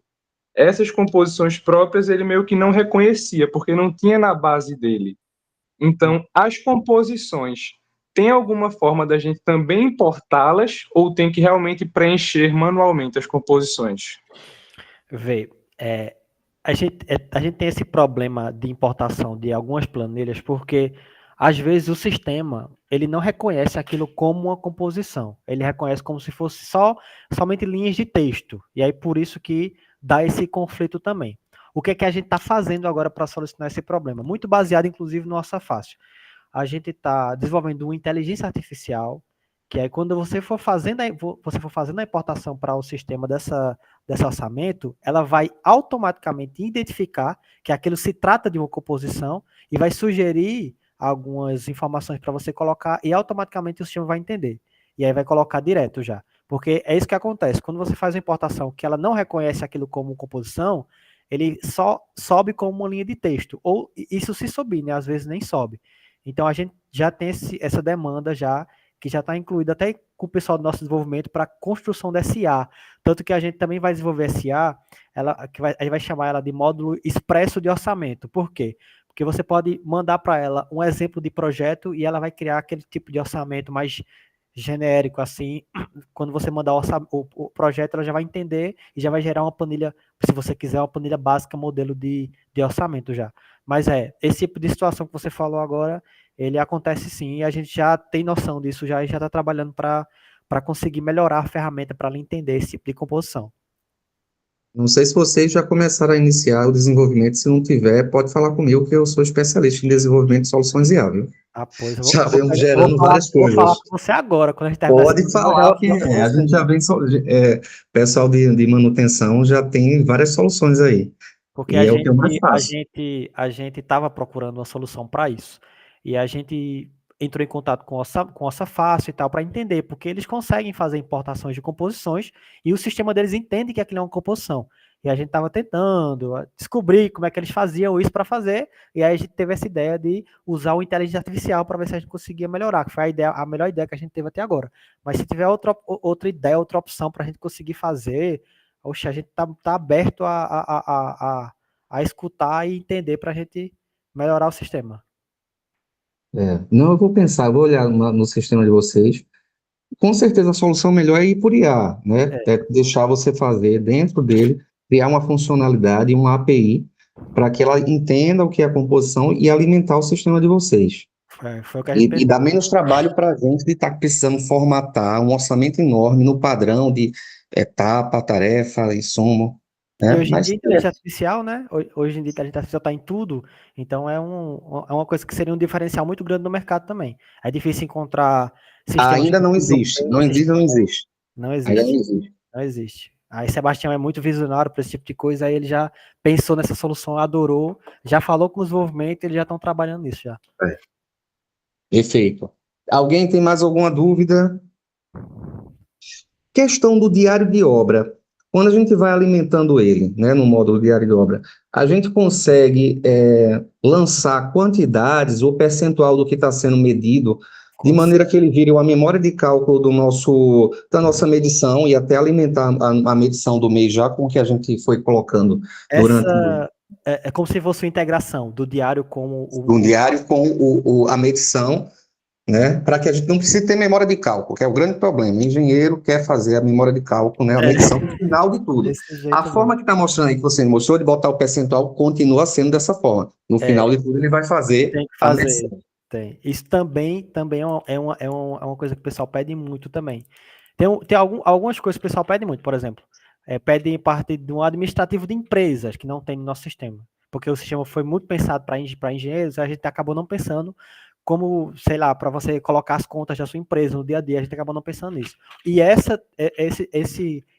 essas composições próprias ele meio que não reconhecia, porque não tinha na base dele. Então, as composições, tem alguma forma da gente também importá-las ou tem que realmente preencher manualmente as composições? Vê, a gente tem esse problema de importação de algumas planilhas porque, às vezes, o sistema ele não reconhece aquilo como uma composição. Ele reconhece como se fosse somente linhas de texto. E aí, por isso que dá esse conflito também. O que é que a gente está fazendo agora para solucionar esse problema? Muito baseado, inclusive, no Nossa Fácil. A gente está desenvolvendo uma inteligência artificial, que é quando você for fazendo a importação para o sistema desse orçamento, ela vai automaticamente identificar que aquilo se trata de uma composição e vai sugerir algumas informações para você colocar e automaticamente o sistema vai entender. E aí vai colocar direto já. Porque é isso que acontece. Quando você faz uma importação que ela não reconhece aquilo como composição, ele só sobe como uma linha de texto. Ou isso se subir, né? Às vezes nem sobe. Então a gente já tem essa demanda já, que já está incluída até com o pessoal do nosso desenvolvimento para a construção da SA. Tanto que a gente também vai desenvolver SA, a gente vai chamar ela de módulo expresso de orçamento. Por quê? Porque você pode mandar para ela um exemplo de projeto e ela vai criar aquele tipo de orçamento mais genérico, assim. Quando você mandar o projeto, ela já vai entender e já vai gerar uma planilha, se você quiser, uma planilha básica, modelo de orçamento já. Mas esse tipo de situação que você falou agora, ele acontece sim, e a gente já tem noção disso já e já está trabalhando para conseguir melhorar a ferramenta para ela entender esse tipo de composição. Não sei se vocês já começaram a iniciar o desenvolvimento. Se não tiver, pode falar comigo, que eu sou especialista em desenvolvimento de soluções IA, viu? Ah, pois, Já venho gerando várias vou falar coisas. com você agora, quando a gente terminar essa Pode reunião, falar que já com a você. gente já vem, pessoal de manutenção já tem várias soluções aí. Porque E é o que eu mais faço. a gente estava procurando uma solução para isso. E a gente entrou em contato com a Safácil e tal, para entender, porque eles conseguem fazer importações de composições e o sistema deles entende que aquilo é uma composição. E a gente estava tentando descobrir como é que eles faziam isso para fazer, e aí a gente teve essa ideia de usar o inteligência artificial para ver se a gente conseguia melhorar, que foi a melhor ideia que a gente teve até agora. Mas se tiver outra ideia, outra opção para a gente conseguir fazer, oxe, a gente tá aberto a escutar e entender para a gente melhorar o sistema. Não, eu vou pensar, eu vou olhar no sistema de vocês. Com certeza a solução melhor é ir por IA, né? É, É deixar você fazer dentro dele, criar uma funcionalidade, uma API, para que ela entenda o que é a composição e alimentar o sistema de vocês. foi o que a gente E dá pensou. menos trabalho para a gente de estar precisando formatar um orçamento enorme no padrão de etapa, tarefa, insumo, E né? hoje em dia, a inteligência artificial, né? Hoje em dia, a inteligência artificial está em tudo, então é uma coisa que seria um diferencial muito grande no mercado também. É difícil encontrar sistemas Ainda que não usam existe, bem não esse existe, não existe. Não Ainda não existe. existe. Não existe. Aí Sebastião é muito visionário para esse tipo de coisa, aí ele já pensou nessa solução, adorou, já falou com o desenvolvimento, eles já estão trabalhando nisso já. Perfeito. Alguém tem mais alguma dúvida? Questão do diário de obra. Quando a gente vai alimentando ele, né, no módulo diário de obra, a gente consegue lançar quantidades ou percentual do que está sendo medido, de maneira que ele vire uma memória de cálculo da nossa medição e até alimentar a medição do mês já com o que a gente foi colocando durante É como se fosse uma integração do diário com o diário com a medição, né, para que a gente não precise ter memória de cálculo, que é o grande problema. O engenheiro quer fazer a memória de cálculo, né, a medição no final de tudo. desse A jeito forma que está mostrando aí, que você mostrou, de botar o percentual, continua sendo dessa forma. No final de tudo, ele vai fazer tem que a fazer. medição. Tem. Isso também é uma coisa que o pessoal pede muito também. Algumas coisas que o pessoal pede muito, por exemplo, pedem parte de um administrativo de empresas que não tem no nosso sistema, porque o sistema foi muito pensado para engenheiros, a gente acabou não pensando como, sei lá, para você colocar as contas da sua empresa no dia a dia, a gente acabou não pensando nisso. E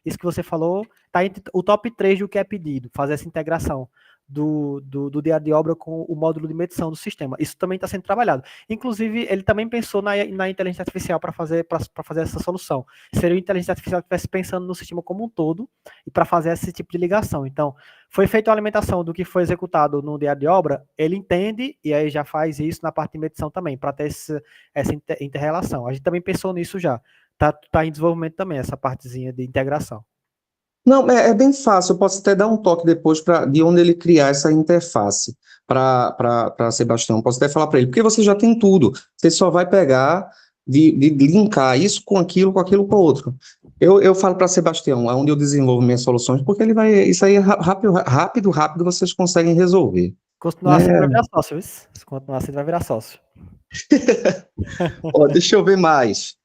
isso que você falou está entre o top 3 do que é pedido, fazer essa integração do diário de obra com o módulo de medição do sistema. Isso também está sendo trabalhado. Inclusive, ele também pensou na inteligência artificial para fazer essa solução. Seria a inteligência artificial que estivesse pensando no sistema como um todo e para fazer esse tipo de ligação. Então, foi feita a alimentação do que foi executado no diário de obra, ele entende e aí já faz isso na parte de medição também, para ter essa inter-relação. A gente também pensou nisso já. Tá em desenvolvimento também, essa partezinha de integração. Não, é bem fácil, eu posso até dar um toque depois de onde ele criar essa interface para Sebastião. Posso até falar para ele, porque você já tem tudo. Você só vai pegar, de linkar isso com aquilo, com o outro. Eu falo para Sebastião, onde eu desenvolvo minhas soluções, porque ele vai. Isso aí rápido vocês conseguem resolver. Continuar assim, vai virar sócio, isso? Se continuar assim, vai virar sócio. Ó, deixa eu ver mais.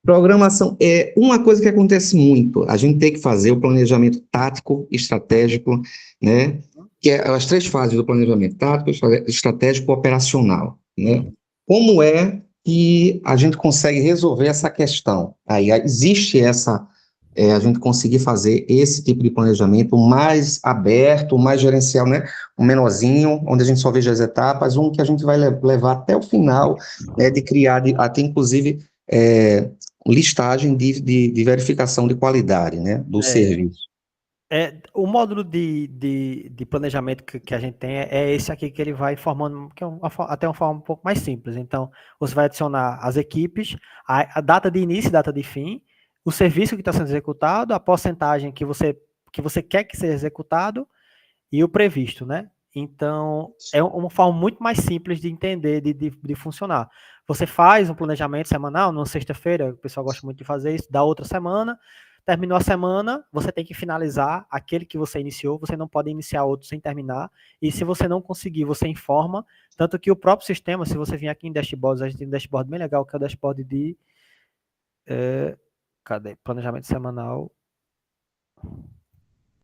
Programação é uma coisa que acontece muito. A gente tem que fazer o planejamento tático, estratégico, né? Que é as 3 fases do planejamento: tático, estratégico, operacional, né? Como é que a gente consegue resolver essa questão? Aí existe a gente conseguir fazer esse tipo de planejamento mais aberto, mais gerencial, né? Um menorzinho, onde a gente só veja as etapas, um que a gente vai levar até o final, né? De criar, até inclusive, listagem de verificação de qualidade, né, do serviço. O módulo de planejamento que a gente tem é esse aqui que ele vai formando, que é até uma forma um pouco mais simples. Então, você vai adicionar as equipes, a data de início e data de fim, o serviço que está sendo executado, a porcentagem que você quer que seja executado e o previsto, né? Então, é uma forma muito mais simples de entender, de funcionar. Você faz um planejamento semanal, numa sexta-feira, o pessoal gosta muito de fazer isso, da outra semana, terminou a semana, você tem que finalizar aquele que você iniciou, você não pode iniciar outro sem terminar, e se você não conseguir, você informa, tanto que o próprio sistema, se você vir aqui em dashboards, a gente tem um dashboard bem legal, que é o dashboard de cadê? Planejamento semanal,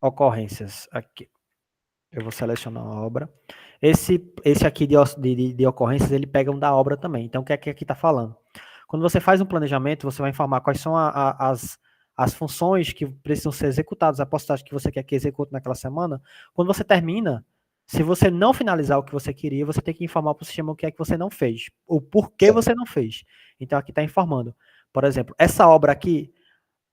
ocorrências, aqui. Eu vou selecionar a obra. Esse aqui de ocorrências, ele pega um da obra também. Então, o que é que aqui está falando? Quando você faz um planejamento, você vai informar quais são as funções que precisam ser executadas, a postagem que você quer que execute naquela semana. Quando você termina, se você não finalizar o que você queria, você tem que informar para o sistema o que é que você não fez, ou por que você não fez. Então, aqui está informando. Por exemplo, essa obra aqui,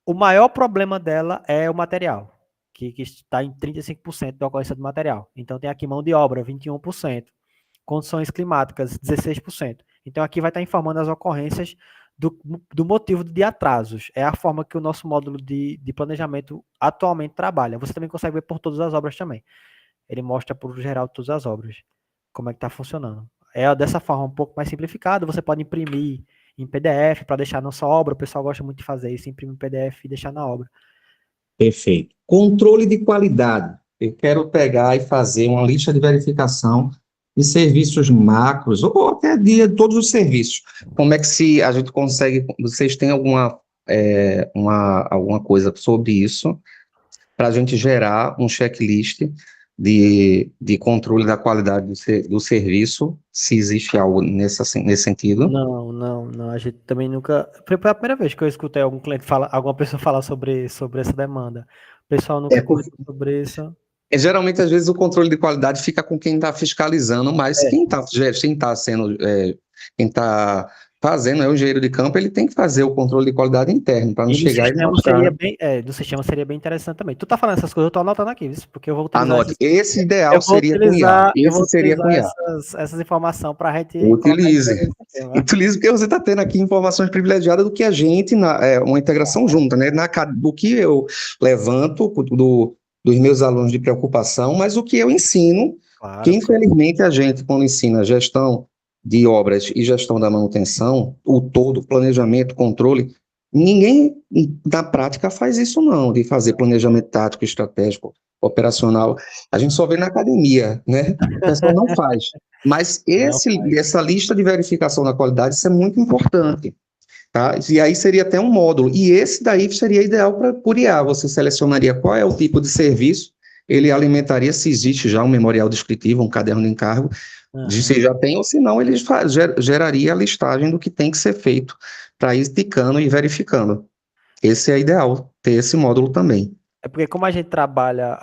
o maior problema dela é o material, que está em 35% da ocorrência do material. Então, tem aqui mão de obra, 21%. Condições climáticas, 16%. Então, aqui vai estar informando as ocorrências do motivo de atrasos. É a forma que o nosso módulo de planejamento atualmente trabalha. Você também consegue ver por todas as obras também. Ele mostra por geral todas as obras, como é que está funcionando. É dessa forma um pouco mais simplificada, você pode imprimir em PDF para deixar na sua obra, o pessoal gosta muito de fazer isso, imprimir em PDF e deixar na obra. Perfeito. Controle de qualidade. Eu quero pegar e fazer uma lista de verificação de serviços macros, ou até de todos os serviços. Como é que a gente consegue, vocês têm alguma coisa sobre isso, para a gente gerar um checklist de controle da qualidade do serviço, se existe algo nesse sentido? Não, a gente também nunca... Foi a primeira vez que eu escutei alguma pessoa falar sobre essa demanda. O pessoal nunca conversou sobre isso. Geralmente, às vezes, o controle de qualidade fica com quem está fiscalizando, mas quem está fazendo, o engenheiro de campo, ele tem que fazer o controle de qualidade interno, para não chegar e mostrar. Do sistema seria bem interessante também. Tu tá falando essas coisas, eu tô anotando aqui, porque eu vou utilizar... Anote, esse ideal seria com IA. Esse seria com IA. Essas informações para a gente... Utilize, porque você está tendo aqui informações privilegiadas do que a gente, uma integração junta, né? Do que eu levanto, dos meus alunos de preocupação, mas o que eu ensino, claro, que infelizmente a gente, quando ensina gestão de obras e gestão da manutenção, o todo, planejamento, controle, ninguém na prática faz isso não, de fazer planejamento tático, estratégico, operacional. A gente só vê na academia, né? O pessoal não faz. Mas essa lista de verificação da qualidade, isso é muito importante. tá? E aí seria até um módulo. E esse daí seria ideal para por IA. Você selecionaria qual é o tipo de serviço, ele alimentaria se existe já um memorial descritivo, um caderno de encargo, de se já tem, ou se não, ele geraria a listagem do que tem que ser feito para ir ticando e verificando. Esse é ideal, ter esse módulo também. É porque como a gente trabalha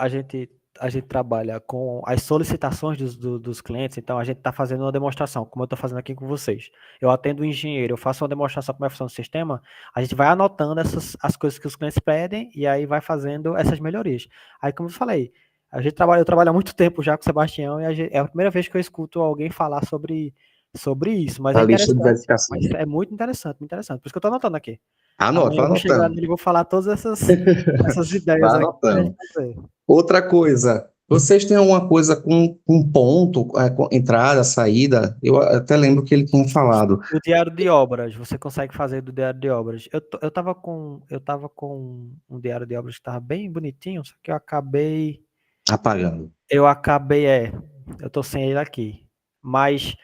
com as solicitações dos clientes, então a gente está fazendo uma demonstração, como eu estou fazendo aqui com vocês. Eu atendo o engenheiro, eu faço uma demonstração como é a função do sistema, a gente vai anotando as coisas que os clientes pedem e aí vai fazendo essas melhorias. Aí, como eu falei, eu trabalho há muito tempo já com o Sebastião e é a primeira vez que eu escuto alguém falar sobre isso, mas A é lista de interessante, verificação. mas é muito interessante, muito interessante. Por isso que eu estou anotando aqui. Anota, Amanhã eu vai vou chegar anotando. nele e vou falar todas essas ideias Vai aqui pra gente anotando. fazer. Outra coisa, vocês têm alguma coisa com ponto, com entrada, saída? Eu até lembro que ele tinha falado. O diário de obras, você consegue fazer do diário de obras. Eu tava com um diário de obras que estava bem bonitinho, só que Apagando. eu tô sem ele aqui. Mas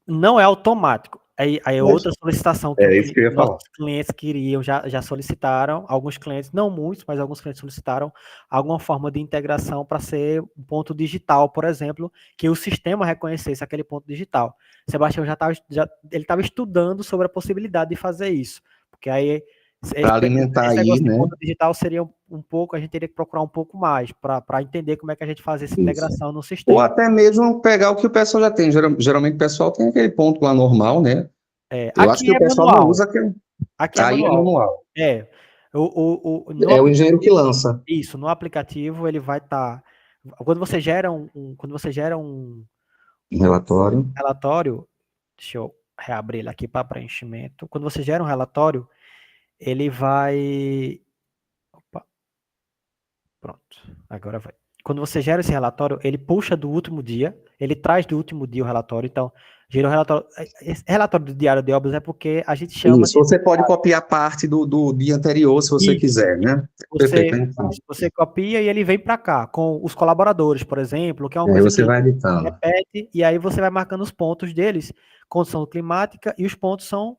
não é automático. Aí é outra solicitação que É isso que eu ia falar. nossos clientes queriam, já solicitaram, alguns clientes, não muitos, mas alguns clientes solicitaram alguma forma de integração para ser um ponto digital, por exemplo, que o sistema reconhecesse aquele ponto digital. Sebastião ele estava estudando sobre a possibilidade de fazer isso, porque aí Para alimentar esse aí, negócio de né? ponto digital seria um pouco, a gente teria que procurar um pouco mais para entender como é que a gente faz essa Isso. integração no Ou sistema. até mesmo pegar o que o pessoal já tem. Geralmente o pessoal tem aquele ponto lá normal, né? Eu acho que Aqui o é pessoal não manual. usa aquele. Aqui é Aí é manual. manual. É. No É o engenheiro que aplicativo, lança. isso, no aplicativo ele vai estar. Quando você gera Um um relatório. relatório, deixa eu reabrir ele aqui para preenchimento. Quando você gera um relatório, ele vai. Opa, pronto, agora vai. Quando você gera esse relatório, ele puxa do último dia, ele traz do último dia o relatório. Então, gera o relatório. Esse relatório do diário de obras é porque a gente chama Isso. de. Você pode copiar parte do dia anterior, se você Isso. quiser, né? Perfeito. Então. Você copia e ele vem para cá, com os colaboradores, por exemplo, que é uma Aí coisa você que vai editando. repete, e aí você vai marcando os pontos deles, condição climática, e os pontos são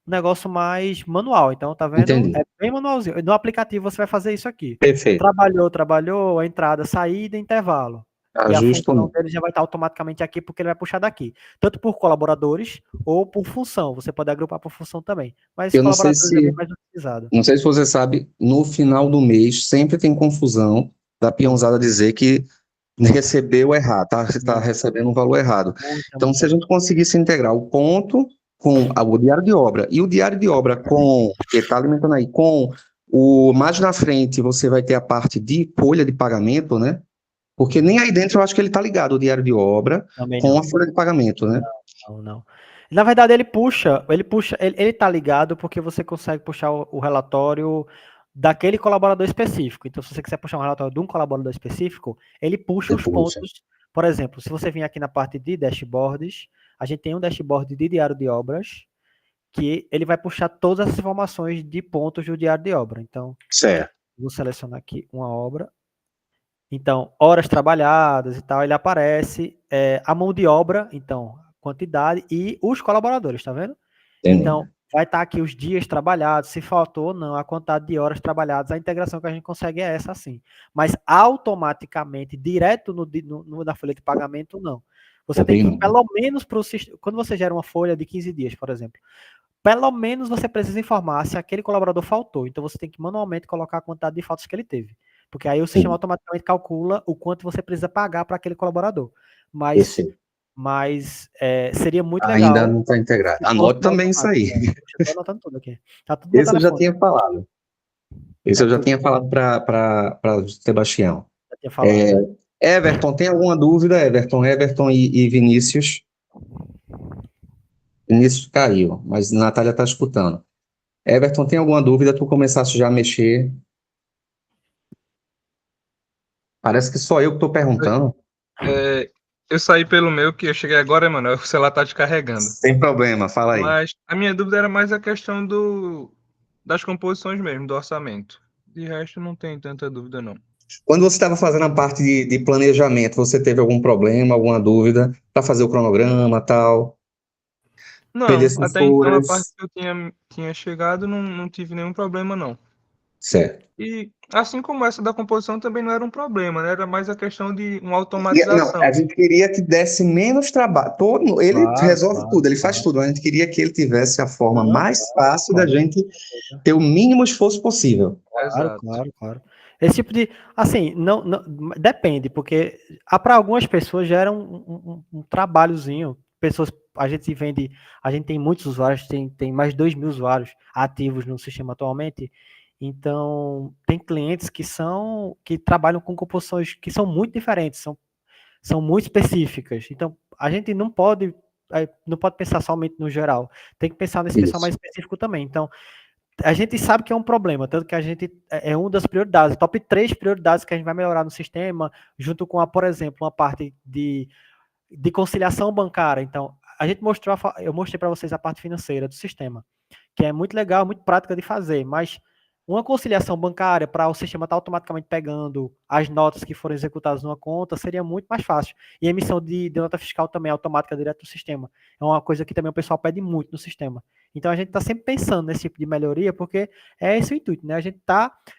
um negócio mais manual. Então, tá vendo? Entendi. É bem manualzinho. No aplicativo você vai fazer isso aqui. Perfeito. Trabalhou, a entrada, saída, intervalo. E a Ajusta. função dele já vai estar automaticamente aqui, porque ele vai puxar daqui. Tanto por colaboradores ou por função. Você pode agrupar por função também. Mas Eu não sei colaboradores é bem se, mais utilizado. não sei se você sabe, no final do mês sempre tem confusão da peãozada dizer que recebeu errado, tá? Você está recebendo um valor errado. Muita, Então, se muita. a gente conseguisse integrar o ponto com o diário de obra e o diário de obra com, que está alimentando aí, com o mais na frente você vai ter a parte de folha de pagamento, né? Porque nem aí dentro eu acho que ele está ligado, o diário de obra Também com a não. folha de pagamento, né? Não. Na verdade, ele tá ligado porque você consegue puxar o relatório daquele colaborador específico. Então, se você quiser puxar um relatório de um colaborador específico, ele puxa Você os puxa. pontos. Por exemplo, se você vir aqui na parte de dashboards, a gente tem um dashboard de diário de obras, que ele vai puxar todas as informações de pontos do diário de obra. Então, Certo. vou selecionar aqui uma obra. Então, horas trabalhadas e tal, ele aparece a mão de obra, então, quantidade e os colaboradores, tá vendo? Entendi. Então, vai estar aqui os dias trabalhados, se faltou ou não, a quantidade de horas trabalhadas, a integração que a gente consegue é essa sim. Mas automaticamente, direto na folha de pagamento, não. Você tem que ir Também não. pelo menos para o sistema. Quando você gera uma folha de 15 dias, por exemplo, pelo menos você precisa informar se aquele colaborador faltou. Então você tem que manualmente colocar a quantidade de faltas que ele teve. Porque aí o sistema automaticamente calcula o quanto você precisa pagar para aquele colaborador. Mas, Perfeito. seria muito Ainda legal não está integrado. se fosse Anote no também isso automático. aí. Puxa, eu tô anotando tudo aqui. Tá tudo no Esse eu já telefone. tinha falado. Esse Tá eu já tudo, tinha falado para Sebastião. já tinha falado, É, né? Everton, tem alguma dúvida, Everton? Everton e Vinícius? Vinícius caiu, mas Natália está escutando. Everton, tem alguma dúvida? Tu começaste já a mexer? Parece que só eu que estou perguntando. Eu saí pelo meu, que eu cheguei agora, mano, o celular tá descarregando. Sem problema, fala aí. Mas a minha dúvida era mais a questão das composições mesmo, do orçamento. De resto, não tem tanta dúvida, não. Quando você estava fazendo a parte de planejamento, você teve algum problema, alguma dúvida para fazer o cronograma, tal? Não, até então a parte predecessoras, que eu tinha chegado não tive nenhum problema, não. certo. E assim como essa da composição também não era um problema, né? Era mais a questão de uma Não, a automatização. gente queria que desse menos trabalho. Ele Claro, resolve claro, tudo, ele faz claro. tudo. A gente queria que ele tivesse a forma Não, mais claro, fácil da claro. gente ter o mínimo esforço possível. Claro, Exato. claro, claro. Esse tipo de, assim, não depende, porque para algumas pessoas gera um trabalhozinho. Pessoas, a gente tem muitos usuários, tem mais de 2.000 usuários ativos no sistema atualmente. Então, tem clientes que trabalham com composições que são muito diferentes, são muito específicas. Então, a gente não pode pensar somente no geral. Tem que pensar nesse pessoal Isso. mais específico também. Então, a gente sabe que é um problema, tanto que a gente é uma das prioridades, top 3 prioridades que a gente vai melhorar no sistema, junto com por exemplo, uma parte de conciliação bancária. Então, eu mostrei para vocês a parte financeira do sistema, que é muito legal, muito prática de fazer, mas uma conciliação bancária para o sistema estar automaticamente pegando as notas que foram executadas numa conta seria muito mais fácil. E a emissão de nota fiscal também é automática direto do sistema. É uma coisa que também o pessoal pede muito no sistema. Então a gente está sempre pensando nesse tipo de melhoria, porque é esse o intuito, né?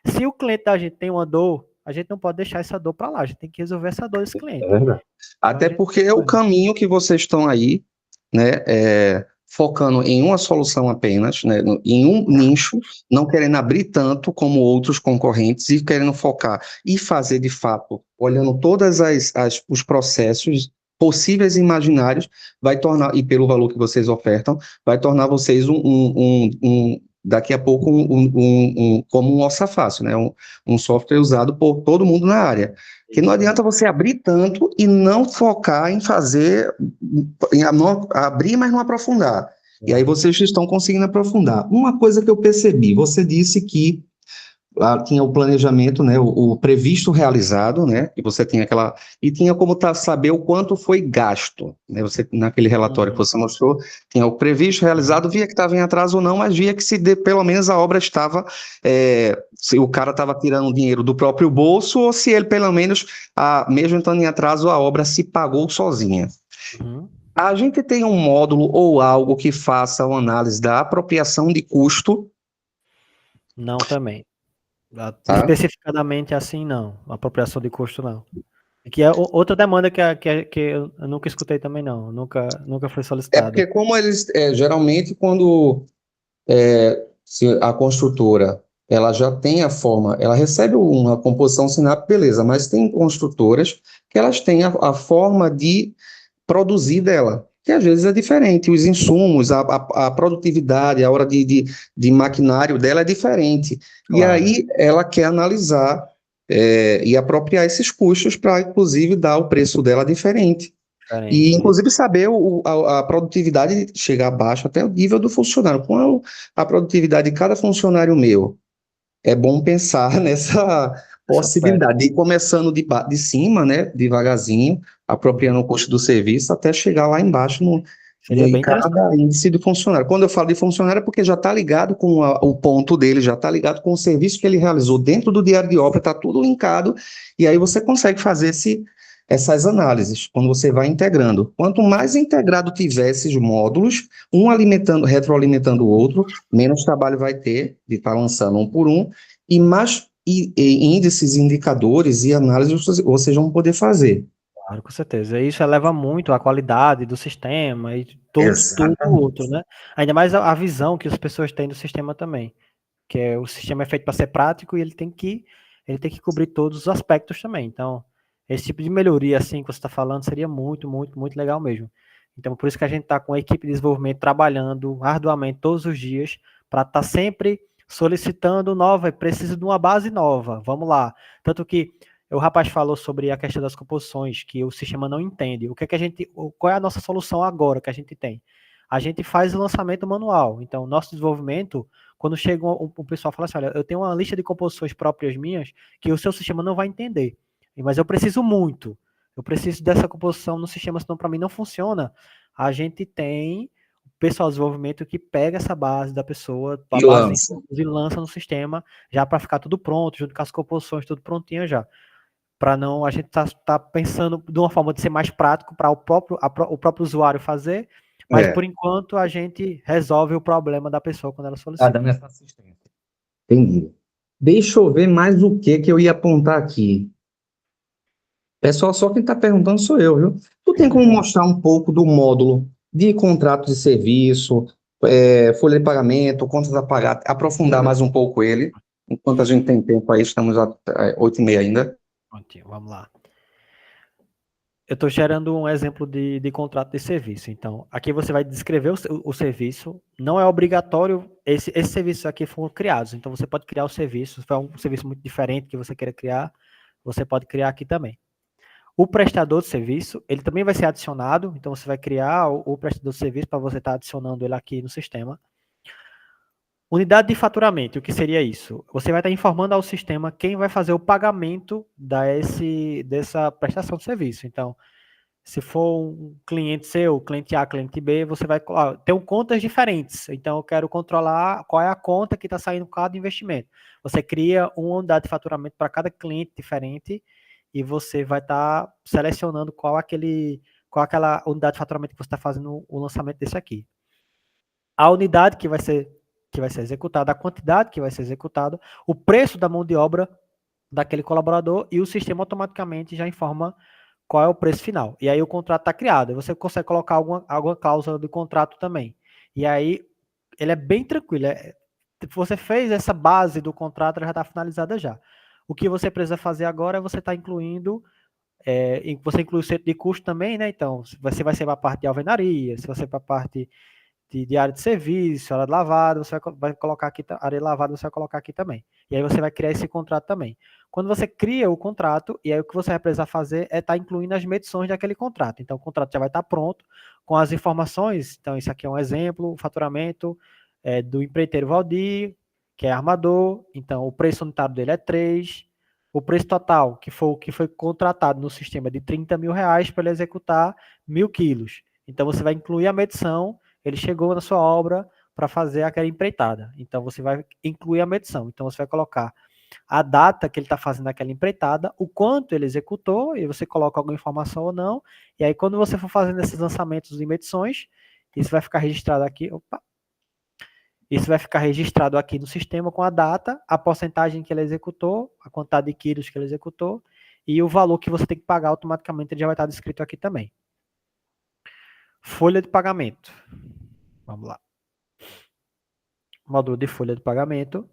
Se o cliente da gente tem uma dor, a gente não pode deixar essa dor para lá, a gente tem que resolver essa dor desse cliente. É verdade. Então a Até gente porque é o caminho que vocês estão aí, né, focando em uma solução apenas, né, em um nicho, não querendo abrir tanto como outros concorrentes e querendo focar e fazer de fato, olhando todas os processos possíveis e imaginários, vai tornar, e pelo valor que vocês ofertam, vai tornar vocês daqui a pouco como um alça fácil, né, um software usado por todo mundo na área. Que não adianta você abrir tanto e não focar em fazer, abrir, mas não aprofundar. E aí vocês estão conseguindo aprofundar. Uma coisa que eu percebi, você disse que lá tinha o planejamento, né, o previsto realizado, né, e você tinha e tinha como saber o quanto foi gasto, né, você naquele relatório que você mostrou, tinha o previsto realizado, via que estava em atraso ou não, mas via que pelo menos a obra estava, se o cara estava tirando dinheiro do próprio bolso ou se ele pelo menos, mesmo estando em atraso, a obra se pagou sozinha. Uhum. A gente tem um módulo ou algo que faça uma análise da apropriação de custo, Não também. tá? Especificadamente assim, não. Apropriação de custo, não. Que é outra demanda que eu nunca escutei também, não. Nunca foi É solicitada. porque como eles, geralmente, quando se a construtora ela já tem a forma, ela recebe uma composição SINAP, beleza, mas tem construtoras que elas têm a forma de produzir dela, que às vezes é diferente, os insumos, a produtividade, a hora de maquinário dela é diferente. E Claro. aí ela quer analisar e apropriar esses custos para, inclusive, dar o preço dela diferente. E, Diferente. inclusive, saber a produtividade chegar abaixo até o nível do funcionário. Qual é a produtividade de cada funcionário meu? É bom pensar nessa Essa pega. possibilidade de ir começando de cima, né, devagarzinho, apropriando o custo do serviço, até chegar lá embaixo Seria em bem interessante. cada índice de funcionário. Quando eu falo de funcionário, é porque já está ligado com o ponto dele, já está ligado com o serviço que ele realizou dentro do diário de obra, está tudo linkado, e aí você consegue fazer essas análises, quando você vai integrando. Quanto mais integrado tiver esses módulos, um retroalimentando o outro, menos trabalho vai ter de estar lançando um por um, e mais índices, indicadores e análises vocês vão poder fazer. Claro, com certeza. Isso eleva muito a qualidade do sistema e tudo outro, Exatamente. né? Ainda mais a visão que as pessoas têm do sistema também. Que o sistema é feito para ser prático e ele tem que cobrir todos os aspectos também. Então, esse tipo de melhoria assim que você está falando seria muito, muito, muito legal mesmo. Então, por isso que a gente está com a equipe de desenvolvimento trabalhando arduamente todos os dias para estar sempre solicitando nova, preciso de uma base nova, vamos lá. Tanto que o rapaz falou sobre a questão das composições, que o sistema não entende. Qual é a nossa solução agora que a gente tem? A gente faz o lançamento manual. Então, nosso desenvolvimento, quando chega um pessoal fala assim, olha, eu tenho uma lista de composições próprias minhas que o seu sistema não vai entender. Mas eu preciso muito. Eu preciso dessa composição no sistema, senão para mim não funciona. A gente tem o pessoal de desenvolvimento que pega essa base da pessoa, a E base lança. e lança no sistema, já para ficar tudo pronto, junto com as composições, tudo prontinho já. Para não, a gente tá pensando de uma forma de ser mais prático para o próprio usuário fazer, Mas, por enquanto, a gente resolve o problema da pessoa quando ela solicita. Dando essa assistência. Entendi. Deixa eu ver mais o que eu ia apontar aqui. Pessoal, só quem está perguntando sou eu, viu? Tu tem como mostrar um pouco do módulo de contrato de serviço, folha de pagamento, contas a pagar, aprofundar mais um pouco ele, enquanto a gente tem tempo aí, estamos às 8h30 ainda. Prontinho, vamos lá. Eu estou gerando um exemplo de contrato de serviço. Então, aqui você vai descrever o serviço. Não é obrigatório, esses serviços aqui foram criados. Então, você pode criar o serviço. Se for um serviço muito diferente que você queira criar, você pode criar aqui também. O prestador de serviço, ele também vai ser adicionado. Então, você vai criar o prestador de serviço para você estar adicionando ele aqui no sistema. Unidade de faturamento, o que seria isso? Você vai estar informando ao sistema quem vai fazer o pagamento dessa prestação de serviço. Então, se for um cliente seu, cliente A, cliente B, você vai ter contas diferentes. Então, eu quero controlar qual é a conta que está saindo cada investimento. Você cria uma unidade de faturamento para cada cliente diferente e você vai estar selecionando qual aquela unidade de faturamento que você está fazendo o lançamento desse aqui. A unidade que vai ser executada, a quantidade que vai ser executada, o preço da mão de obra daquele colaborador e o sistema automaticamente já informa qual é o preço final. E aí o contrato está criado. Você consegue colocar alguma cláusula de contrato também. E aí ele é bem tranquilo. Você fez essa base do contrato, ela já está finalizada já. O que você precisa fazer agora é você estar incluindo, você inclui o centro de custo também, né? Então, você vai ser para a parte de alvenaria, se você para a parte de área de serviço, área de lavado, você vai colocar aqui, área de lavado você vai colocar aqui também. E aí você vai criar esse contrato também. Quando você cria o contrato, e aí o que você vai precisar fazer é estar incluindo as medições daquele contrato. Então, o contrato já vai estar pronto com as informações. Então, isso aqui é um exemplo, o faturamento do empreiteiro Valdir, que é armador. Então, o preço unitário dele é 3. O preço total, que foi contratado no sistema de R$30 mil para ele executar 1.000 quilos. Então, você vai incluir a medição. Ele chegou na sua obra para fazer aquela empreitada. Então, você vai incluir a medição. Então, você vai colocar a data que ele está fazendo aquela empreitada, o quanto ele executou, e você coloca alguma informação ou não. E aí, quando você for fazendo esses lançamentos e medições, isso vai ficar registrado aqui. Isso vai ficar registrado aqui no sistema com a data, a porcentagem que ele executou, a quantidade de quilos que ele executou, e o valor que você tem que pagar automaticamente, ele já vai estar descrito aqui também. Folha de pagamento. Vamos lá. Módulo de folha de pagamento.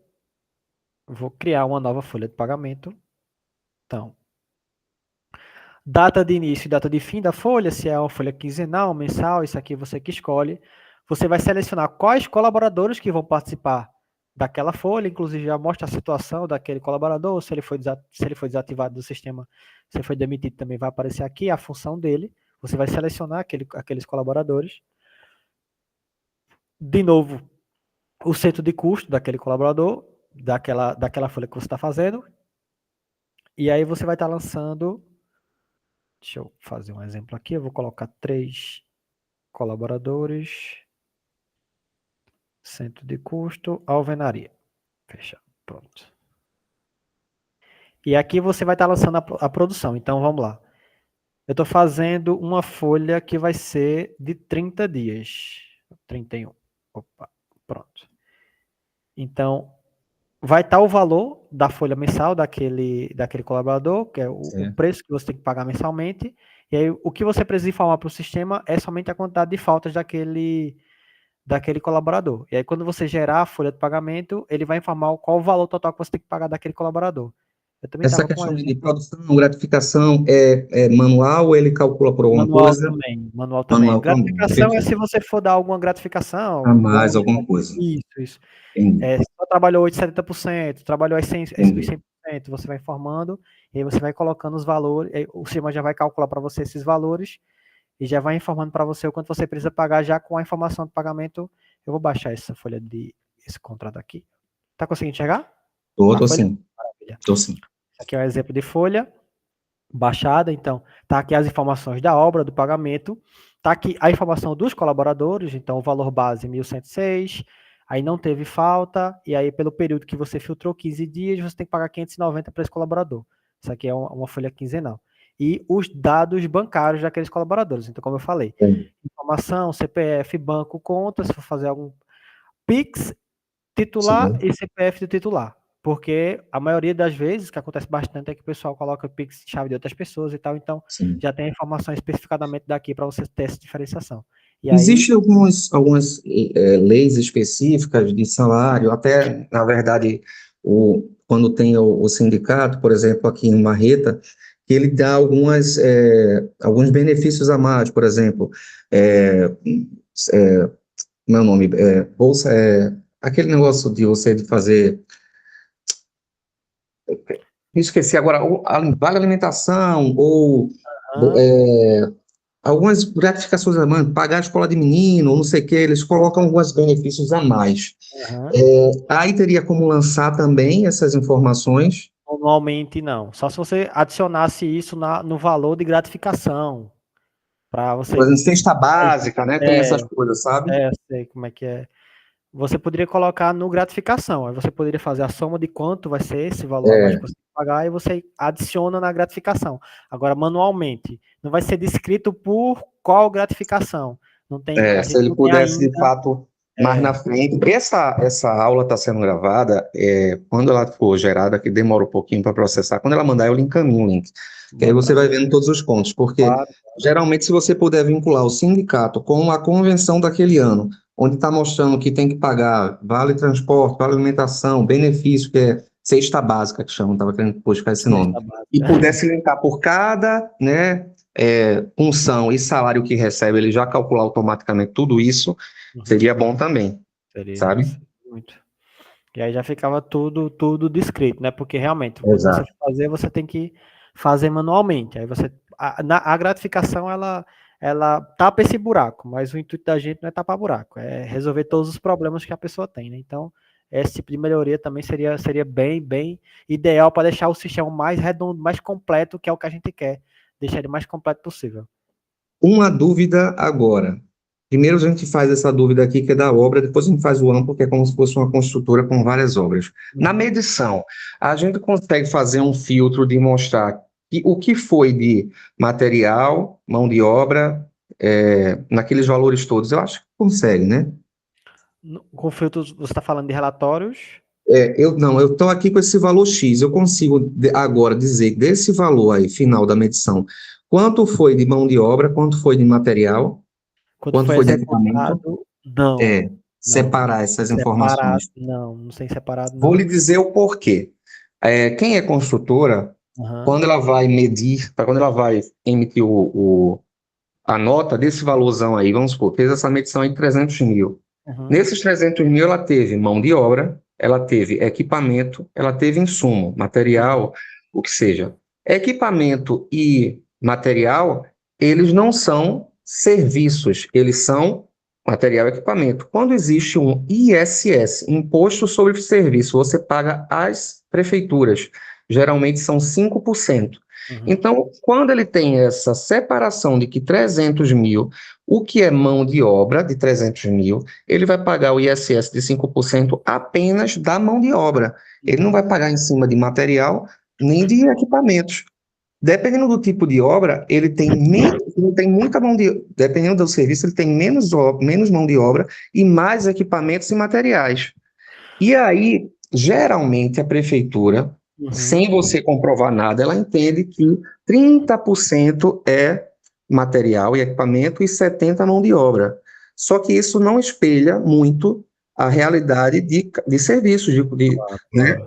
Vou criar uma nova folha de pagamento. Então, data de início e data de fim da folha, se é uma folha quinzenal, mensal, isso aqui você que escolhe. Você vai selecionar quais colaboradores que vão participar daquela folha, inclusive já mostra a situação daquele colaborador, se ele foi desativado do sistema, se ele foi demitido também vai aparecer aqui a função dele. Você vai selecionar aqueles colaboradores. De novo, o centro de custo daquele colaborador, daquela folha que você está fazendo. E aí você vai estar lançando. Deixa eu fazer um exemplo aqui. Eu vou colocar 3 colaboradores. Centro de custo, alvenaria. Fechado. Pronto. E aqui você vai estar lançando a produção. Então vamos lá. Eu estou fazendo uma folha que vai ser de 30 dias. 31. Opa, pronto. Então, vai estar o valor da folha mensal daquele colaborador, que é o preço que você tem que pagar mensalmente. E aí, o que você precisa informar para o sistema é somente a quantidade de faltas daquele colaborador. E aí, quando você gerar a folha de pagamento, ele vai informar qual o valor total que você tem que pagar daquele colaborador. Essa questão de produção, gratificação é manual ou ele calcula por alguma coisa? Manual também. Gratificação é se você for dar alguma gratificação. A mais, alguma coisa. Isso. Só trabalhou 70%, trabalhou os 100%, você vai informando, e aí você vai colocando os valores, o sistema já vai calcular para você esses valores, e já vai informando para você o quanto você precisa pagar já com a informação do pagamento. Eu vou baixar essa folha esse contrato aqui. Tá conseguindo enxergar? Tô sim. Maravilha. Tô sim. Aqui é um exemplo de folha baixada, então tá aqui as informações da obra, do pagamento, tá aqui a informação dos colaboradores, então o valor base 1.106, aí não teve falta, e aí pelo período que você filtrou, 15 dias, você tem que pagar 590 para esse colaborador. Isso aqui é uma folha quinzenal. e os dados bancários daqueles colaboradores. Então, como eu falei, informação, CPF, banco, conta, se for fazer algum Pix, titular e CPF do titular. Porque a maioria das vezes, que acontece bastante, é que o pessoal coloca o Pix chave de outras pessoas e tal, então já tem a informação especificadamente daqui para você ter essa diferenciação. E aí, existem algumas leis específicas de salário, até, na verdade, quando tem o sindicato, por exemplo, aqui em Marreta, que ele dá alguns benefícios a mais, por exemplo, meu nome, bolsa, aquele negócio de você fazer, esqueci agora, vale alimentação, ou algumas gratificações a mais, pagar a escola de menino, não sei o que, eles colocam alguns benefícios a mais. Aí teria como lançar também essas informações? normalmente não. Só se você adicionasse isso no valor de gratificação. Para você. Por exemplo, cesta básica, né? Tem essas coisas, sabe? Eu sei como é que é. Você poderia colocar no gratificação, aí você poderia fazer a soma de quanto vai ser esse valor a mais que você pagar e você adiciona na gratificação. Agora, manualmente, não vai ser descrito por qual gratificação. Não tem, Se ele pudesse, de fato, mais na frente. Essa aula está sendo gravada, quando ela for gerada, que demora um pouquinho para processar, quando ela mandar, eu lhe encaminho o link. Que aí você vai vendo todos os pontos, porque geralmente, se você puder vincular o sindicato com a convenção daquele ano, onde está mostrando que tem que pagar vale transporte, vale alimentação, benefício, que é cesta básica, que chama, estava querendo buscar esse nome, e pudesse linkar por cada, né, função e salário que recebe, ele já calcular automaticamente tudo isso, seria bom também, sabe? Muito. E aí já ficava tudo descrito, né? Porque realmente, quando você fazer, você tem que fazer manualmente. Aí você, a gratificação, ela tapa esse buraco, mas o intuito da gente não é tapar buraco, é resolver todos os problemas que a pessoa tem, né? Então, esse tipo de melhoria também seria bem ideal para deixar o sistema mais redondo, mais completo, que é o que a gente quer, deixar ele mais completo possível. Uma dúvida agora. Primeiro a gente faz essa dúvida aqui, que é da obra, depois a gente faz o amplo, que é como se fosse uma construtora com várias obras. Na medição, a gente consegue fazer um filtro de mostrar o que foi de material, mão de obra, naqueles valores todos? Eu acho que consegue, né? Com filtros, você está falando de relatórios? Eu estou aqui com esse valor X, eu consigo agora dizer desse valor aí, final da medição, quanto foi de mão de obra, quanto foi de material, quanto foi de equipamento? Não. Separar essas informações. Não sei separado, não. Vou lhe dizer o porquê. Quem é construtora, quando ela vai medir, quando ela vai emitir a nota desse valorzão aí, vamos supor, fez essa medição aí de 300 mil. Nesses 300 mil, ela teve mão de obra, ela teve equipamento, ela teve insumo, material, o que seja. Equipamento e material, eles não são serviços, eles são material e equipamento. Quando existe um ISS, Imposto sobre Serviço, você paga às prefeituras. Geralmente são 5%. Então, quando ele tem essa separação de que 300 mil, o que é mão de obra de 300 mil, ele vai pagar o ISS de 5% apenas da mão de obra. Ele não vai pagar em cima de material nem de equipamentos. Dependendo do tipo de obra, ele tem muita mão de obra. Dependendo do serviço, ele tem menos mão de obra e mais equipamentos e materiais. E aí, geralmente, a prefeitura, sem você comprovar nada, ela entende que 30% é material e equipamento e 70% mão de obra. Só que isso não espelha muito a realidade de serviços. Né?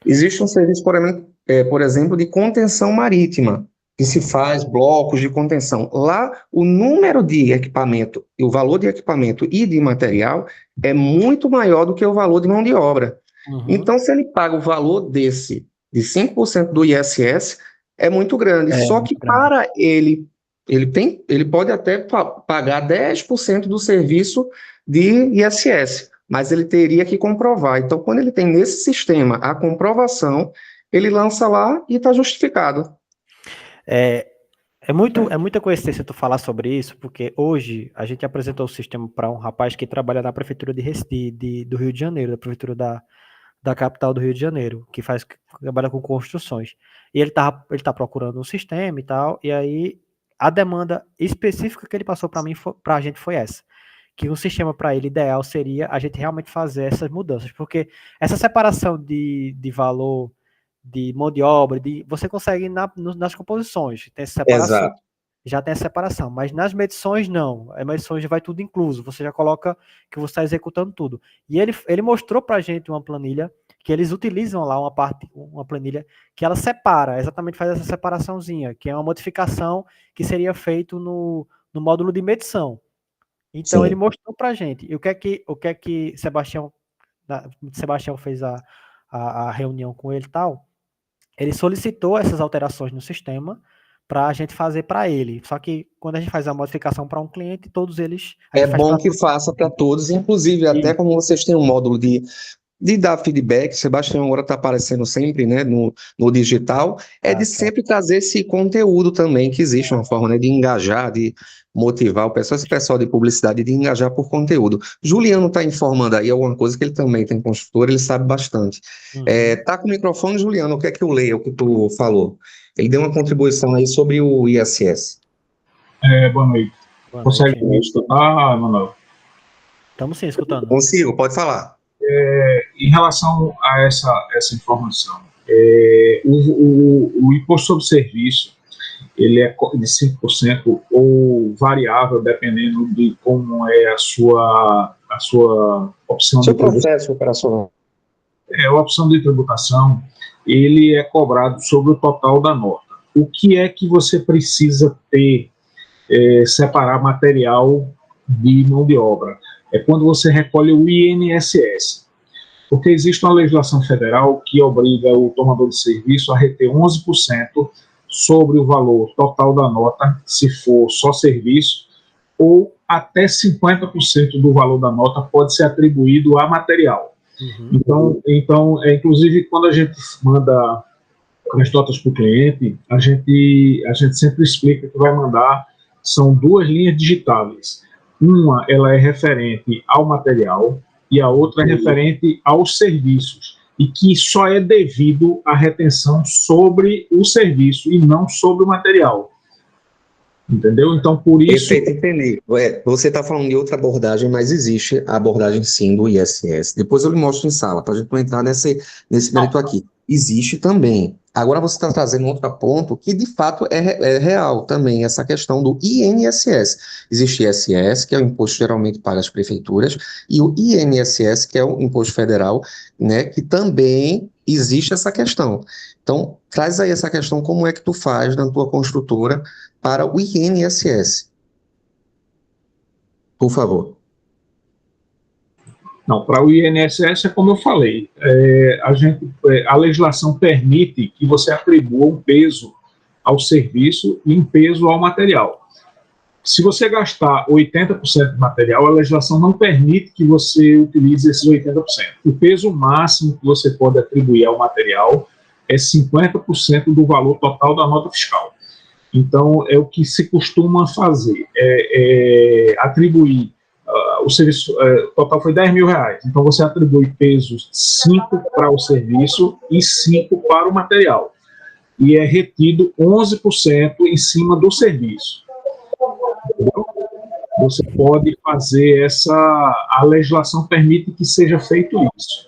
Existe um serviço, por exemplo, de contenção marítima, que se faz blocos de contenção. Lá, o número de equipamento, o valor de equipamento e de material é muito maior do que o valor de mão de obra. Então, se ele paga o valor desse, de 5% do ISS, é muito grande. Só que para ele pode até pagar 10% do serviço de ISS, mas ele teria que comprovar. Então, quando ele tem nesse sistema a comprovação, ele lança lá e está justificado. É muita coincidência tu falar sobre isso, porque hoje a gente apresentou o sistema para um rapaz que trabalha na prefeitura do Rio de Janeiro, da prefeitura da da capital do Rio de Janeiro, que trabalha com construções. E ele tá procurando um sistema e tal, e aí a demanda específica que ele passou para a gente foi essa, que um sistema para ele ideal seria a gente realmente fazer essas mudanças, porque essa separação de valor, de mão de obra, você consegue nas composições, tem essa separação. Exato. Já tem a separação, mas nas medições não, as medições já vai tudo incluso, você já coloca que você está executando tudo. E ele mostrou para a gente uma planilha que eles utilizam lá uma planilha que ela separa, exatamente faz essa separaçãozinha, que é uma modificação que seria feito no módulo de medição. Então, ele mostrou para a gente. E o que é que Sebastião fez a reunião com ele e tal, ele solicitou essas alterações no sistema para a gente fazer para ele. Só que quando a gente faz a modificação para um cliente, todos eles... É bom que faça para todos, inclusive até como vocês têm um módulo de dar feedback, Sebastião agora está aparecendo sempre, né, no digital, de sempre trazer esse conteúdo também, que existe uma forma, né, de engajar, de motivar o pessoal, esse pessoal de publicidade, de engajar por conteúdo. Juliano está informando aí alguma coisa que ele também tem construtor, ele sabe bastante. Tá com o microfone, Juliano, o que é que eu leio, o que tu falou? Ele deu uma contribuição aí sobre o ISS. Boa noite. Consegue me escutar, Manuel? Estamos sim, escutando. Consigo, pode falar. Em relação a essa informação, o imposto sobre serviço, ele é de 5% ou variável, dependendo de como é a sua opção de processo operacional. A opção de tributação, ele é cobrado sobre o total da nota. O que é que você precisa ter, separar material de mão de obra? É quando você recolhe o INSS. Porque existe uma legislação federal que obriga o tomador de serviço a reter 11% sobre o valor total da nota, se for só serviço, ou até 50% do valor da nota pode ser atribuído a material. Então, inclusive, quando a gente manda as notas para o cliente, a gente sempre explica que vai mandar, são 2 linhas digitáveis. Uma, ela é referente ao material e a outra é referente aos serviços, e que só é devido à retenção sobre o serviço e não sobre o material. Entendeu? Então, por isso... Perfeito, entendi. Você está falando de outra abordagem, mas existe a abordagem, sim, do ISS. Depois eu lhe mostro em sala, para a gente não entrar nesse mérito aqui. Existe também. Agora você está trazendo outro ponto que, de fato, é real também, essa questão do INSS. Existe ISS, que é o imposto geralmente pago às prefeituras, e o INSS, que é o imposto federal, né, que também existe essa questão. Então, traz aí essa questão, como é que tu faz na tua construtora para o INSS. Por favor. Não, para o INSS é como eu falei, a legislação permite que você atribua um peso ao serviço e um peso ao material. Se você gastar 80% de material, a legislação não permite que você utilize esses 80%. O peso máximo que você pode atribuir ao material é 50% do valor total da nota fiscal. Então, é o que se costuma fazer, atribuir, o serviço total foi R$10.000, então você atribui pesos 5 para o serviço e 5 para o material, e é retido 11% em cima do serviço. Entendeu? Você pode fazer a legislação permite que seja feito isso.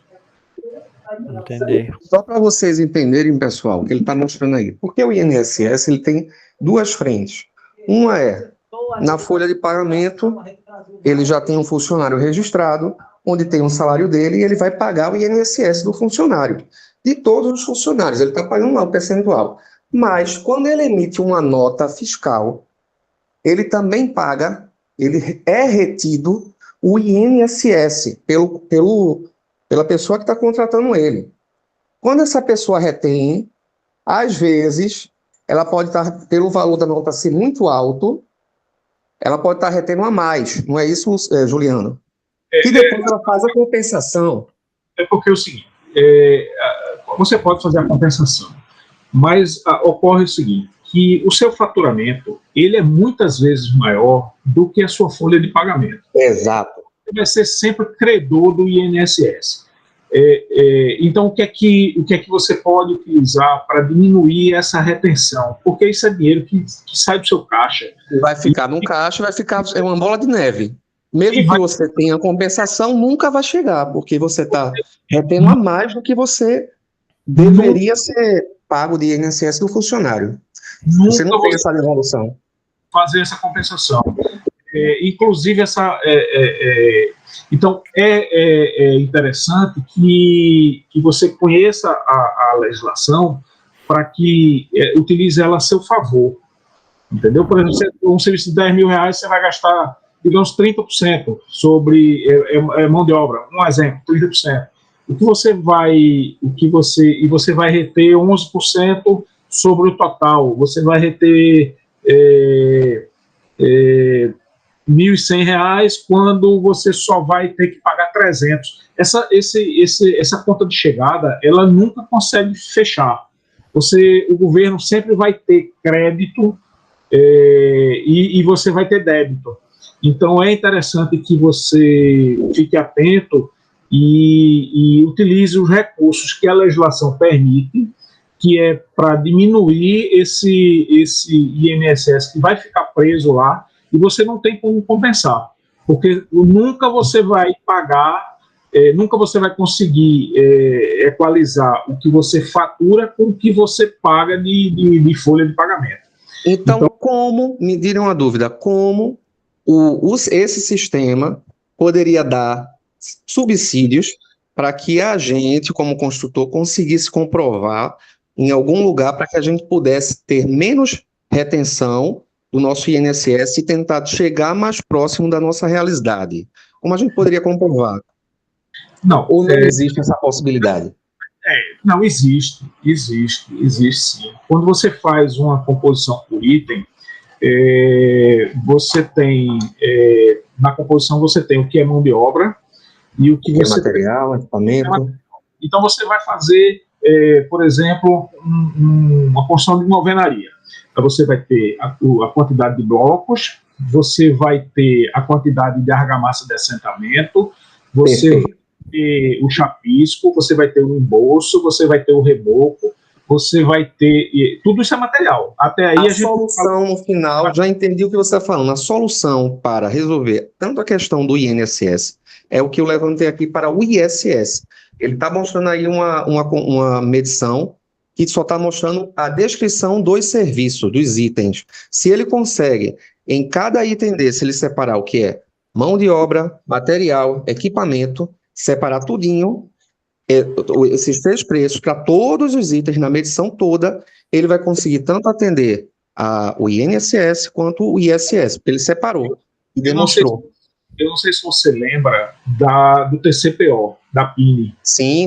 Entendi. Só para vocês entenderem, pessoal, o que ele está mostrando aí. Porque o INSS ele tem 2 frentes. Uma é, na folha de pagamento, ele já tem um funcionário registrado, onde tem um salário dele, e ele vai pagar o INSS do funcionário. De todos os funcionários, ele está pagando lá o percentual. Mas, quando ele emite uma nota fiscal, ele também paga, ele é retido o INSS pela pessoa que está contratando ele. Quando essa pessoa retém, às vezes, ela pode estar, pelo valor da nota ser muito alto, ela pode estar retendo a mais. Não é isso, Juliano? E depois ela faz a compensação. É porque é o seguinte, você pode fazer a compensação, mas ocorre o seguinte, que o seu faturamento, ele é muitas vezes maior do que a sua folha de pagamento. Exato. Você vai ser sempre credor do INSS. Então, o que é que você pode utilizar para diminuir essa retenção? Porque isso é dinheiro que sai do seu caixa. Vai ficar no caixa, é uma bola de neve. Mesmo que você tenha compensação, nunca vai chegar, porque você está retendo a mais do que você deveria ser pago de INSS do funcionário. Você não tem essa devolução. Fazer essa compensação. Inclusive, então, é interessante que você conheça a legislação para que utilize ela a seu favor. Entendeu? Por exemplo, um serviço de 10 mil reais, você vai gastar, digamos, 30% sobre mão de obra. Um exemplo, 30%. Você vai reter 11% sobre o total. Você vai reter R$1.100 quando você só vai ter que pagar 300. Essa conta de chegada, ela nunca consegue fechar. O governo sempre vai ter crédito e você vai ter débito. Então, é interessante que você fique atento e utilize os recursos que a legislação permite, que é para diminuir esse INSS que vai ficar preso lá e você não tem como compensar, porque nunca você vai pagar, nunca você vai conseguir equalizar o que você fatura com o que você paga de folha de pagamento. Então, como, me direm uma dúvida, como esse sistema poderia dar subsídios para que a gente, como construtor, conseguisse comprovar em algum lugar para que a gente pudesse ter menos retenção do nosso INSS e tentar chegar mais próximo da nossa realidade? Como a gente poderia comprovar? Não, ou não existe essa possibilidade? Não, existe sim. Quando você faz uma composição por item, você tem, na composição você tem o que é mão de obra e o que você material, equipamento. Então você vai fazer, por exemplo, uma porção de uma alvenaria. Então você vai ter a quantidade de blocos, você vai ter a quantidade de argamassa de assentamento, você vai ter o chapisco, você vai ter o embolso, você vai ter o reboco, você vai ter... Tudo isso é material. Até aí a solução no final, já entendi o que você está falando. A solução para resolver tanto a questão do INSS é o que eu levantei aqui para o ISS. Ele está mostrando aí uma medição que só está mostrando a descrição dos serviços, dos itens. Se ele consegue, em cada item desse, ele separar o que é mão de obra, material, equipamento, separar tudinho, esses 3 preços para todos os itens na medição toda, ele vai conseguir tanto atender o INSS quanto o ISS, porque ele separou e demonstrou. Eu não sei se você lembra do TCPO, da PINE. Sim,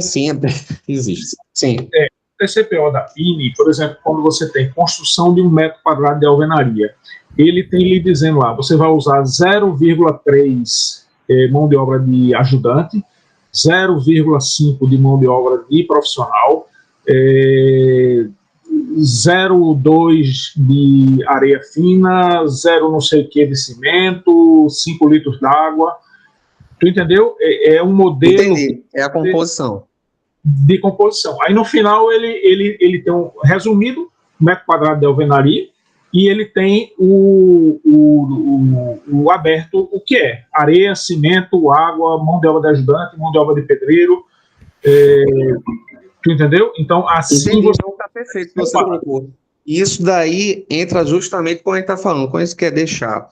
existe. Sim. O TCPO da PINE, por exemplo, quando você tem construção de 1 metro quadrado de alvenaria, ele tem lhe dizendo lá, você vai usar 0,3 mão de obra de ajudante, 0,5 de mão de obra de profissional, 0,2 de areia fina, 0 não sei o que de cimento, 5 litros d'água. Tu entendeu? É um modelo... Entendi, é a composição. De composição. Aí no final ele tem um resumido, metro quadrado de alvenaria, e ele tem o aberto, o que é? Areia, cimento, água, mão de obra de ajudante, mão de obra de pedreiro. Tu entendeu? Então, assim você... Está perfeito, você colocou. Isso daí entra justamente quando a gente está falando, quando a gente quer deixar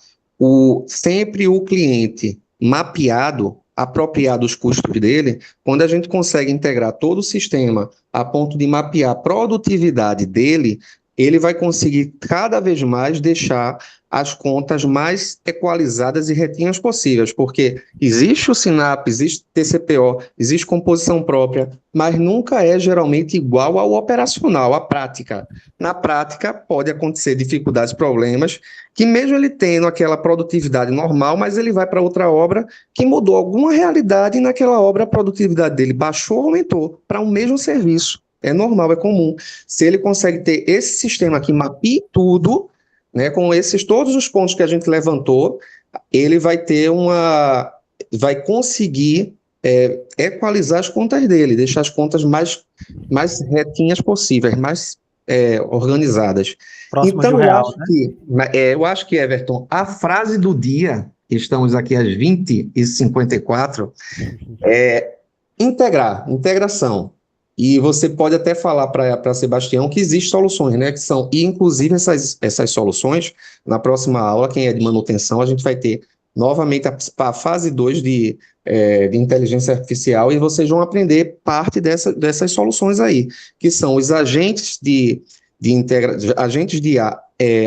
sempre o cliente mapeado, apropriado os custos dele, quando a gente consegue integrar todo o sistema a ponto de mapear a produtividade dele, ele vai conseguir cada vez mais deixar as contas mais equalizadas e retinhas possíveis, porque existe o SINAP, existe TCPO, existe composição própria, mas nunca é geralmente igual ao operacional, à prática. Na prática, pode acontecer dificuldades, problemas, que mesmo ele tendo aquela produtividade normal, mas ele vai para outra obra que mudou alguma realidade e naquela obra a produtividade dele baixou ou aumentou para um mesmo serviço. É normal, é comum. Se ele consegue ter esse sistema que mapeie tudo, né, com todos os pontos que a gente levantou, ele vai conseguir equalizar as contas dele, deixar as contas mais retinhas possíveis, mais organizadas. Próximo de Então, um real, né? eu acho que, Everton, a frase do dia, estamos aqui às 20h54, é integração. E você pode até falar para Sebastião que existem soluções, né? Que são, e inclusive essas soluções, na próxima aula, quem é de manutenção, a gente vai ter novamente a fase 2 de inteligência artificial, e vocês vão aprender parte dessas soluções aí, que são os agentes agentes de IA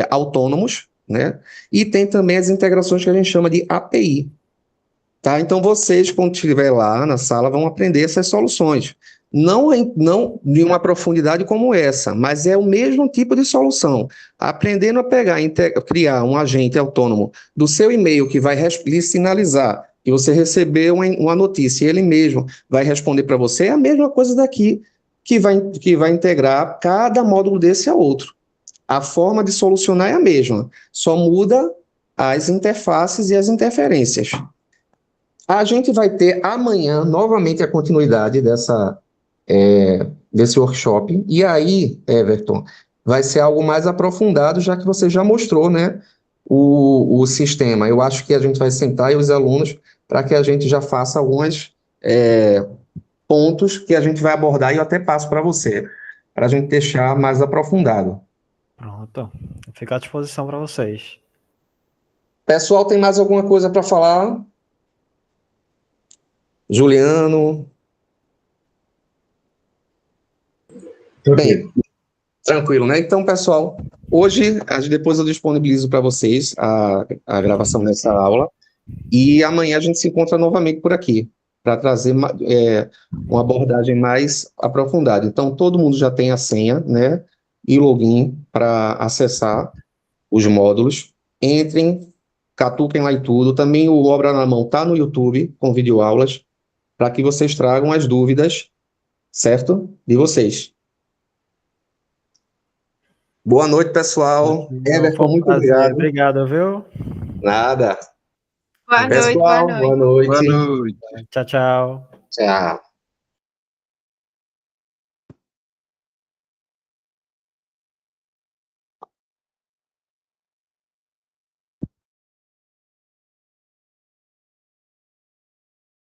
autônomos, né? E tem também as integrações que a gente chama de API. Tá? Então, vocês, quando estiver lá na sala, vão aprender essas soluções. Não de uma profundidade como essa, mas é o mesmo tipo de solução. Aprendendo a pegar, criar um agente autônomo do seu e-mail que vai lhe sinalizar que você recebeu uma notícia e ele mesmo vai responder para você, é a mesma coisa daqui que vai integrar cada módulo desse a outro. A forma de solucionar é a mesma, só muda as interfaces e as interferências. A gente vai ter amanhã, novamente, a continuidade desse workshop. E aí, Everton, vai ser algo mais aprofundado, já que você já mostrou, né, o sistema. Eu acho que a gente vai sentar e os alunos para que a gente já faça alguns pontos que a gente vai abordar e eu até passo para você, para a gente deixar mais aprofundado. Pronto. Fica à disposição para vocês. Pessoal, tem mais alguma coisa para falar? Juliano? Bem, tranquilo, né? Então, pessoal, hoje, depois eu disponibilizo para vocês a gravação dessa aula e amanhã a gente se encontra novamente por aqui para trazer uma abordagem mais aprofundada. Então, todo mundo já tem a senha, né? E login para acessar os módulos. Entrem, catuquem lá e tudo. Também o Obra na Mão está no YouTube com videoaulas para que vocês tragam as dúvidas, certo? De vocês. Boa noite, pessoal. Everton, muito obrigado. Obrigado, viu? Nada. Boa noite, pessoal, boa noite. boa noite. Boa noite. Tchau, tchau. Tchau.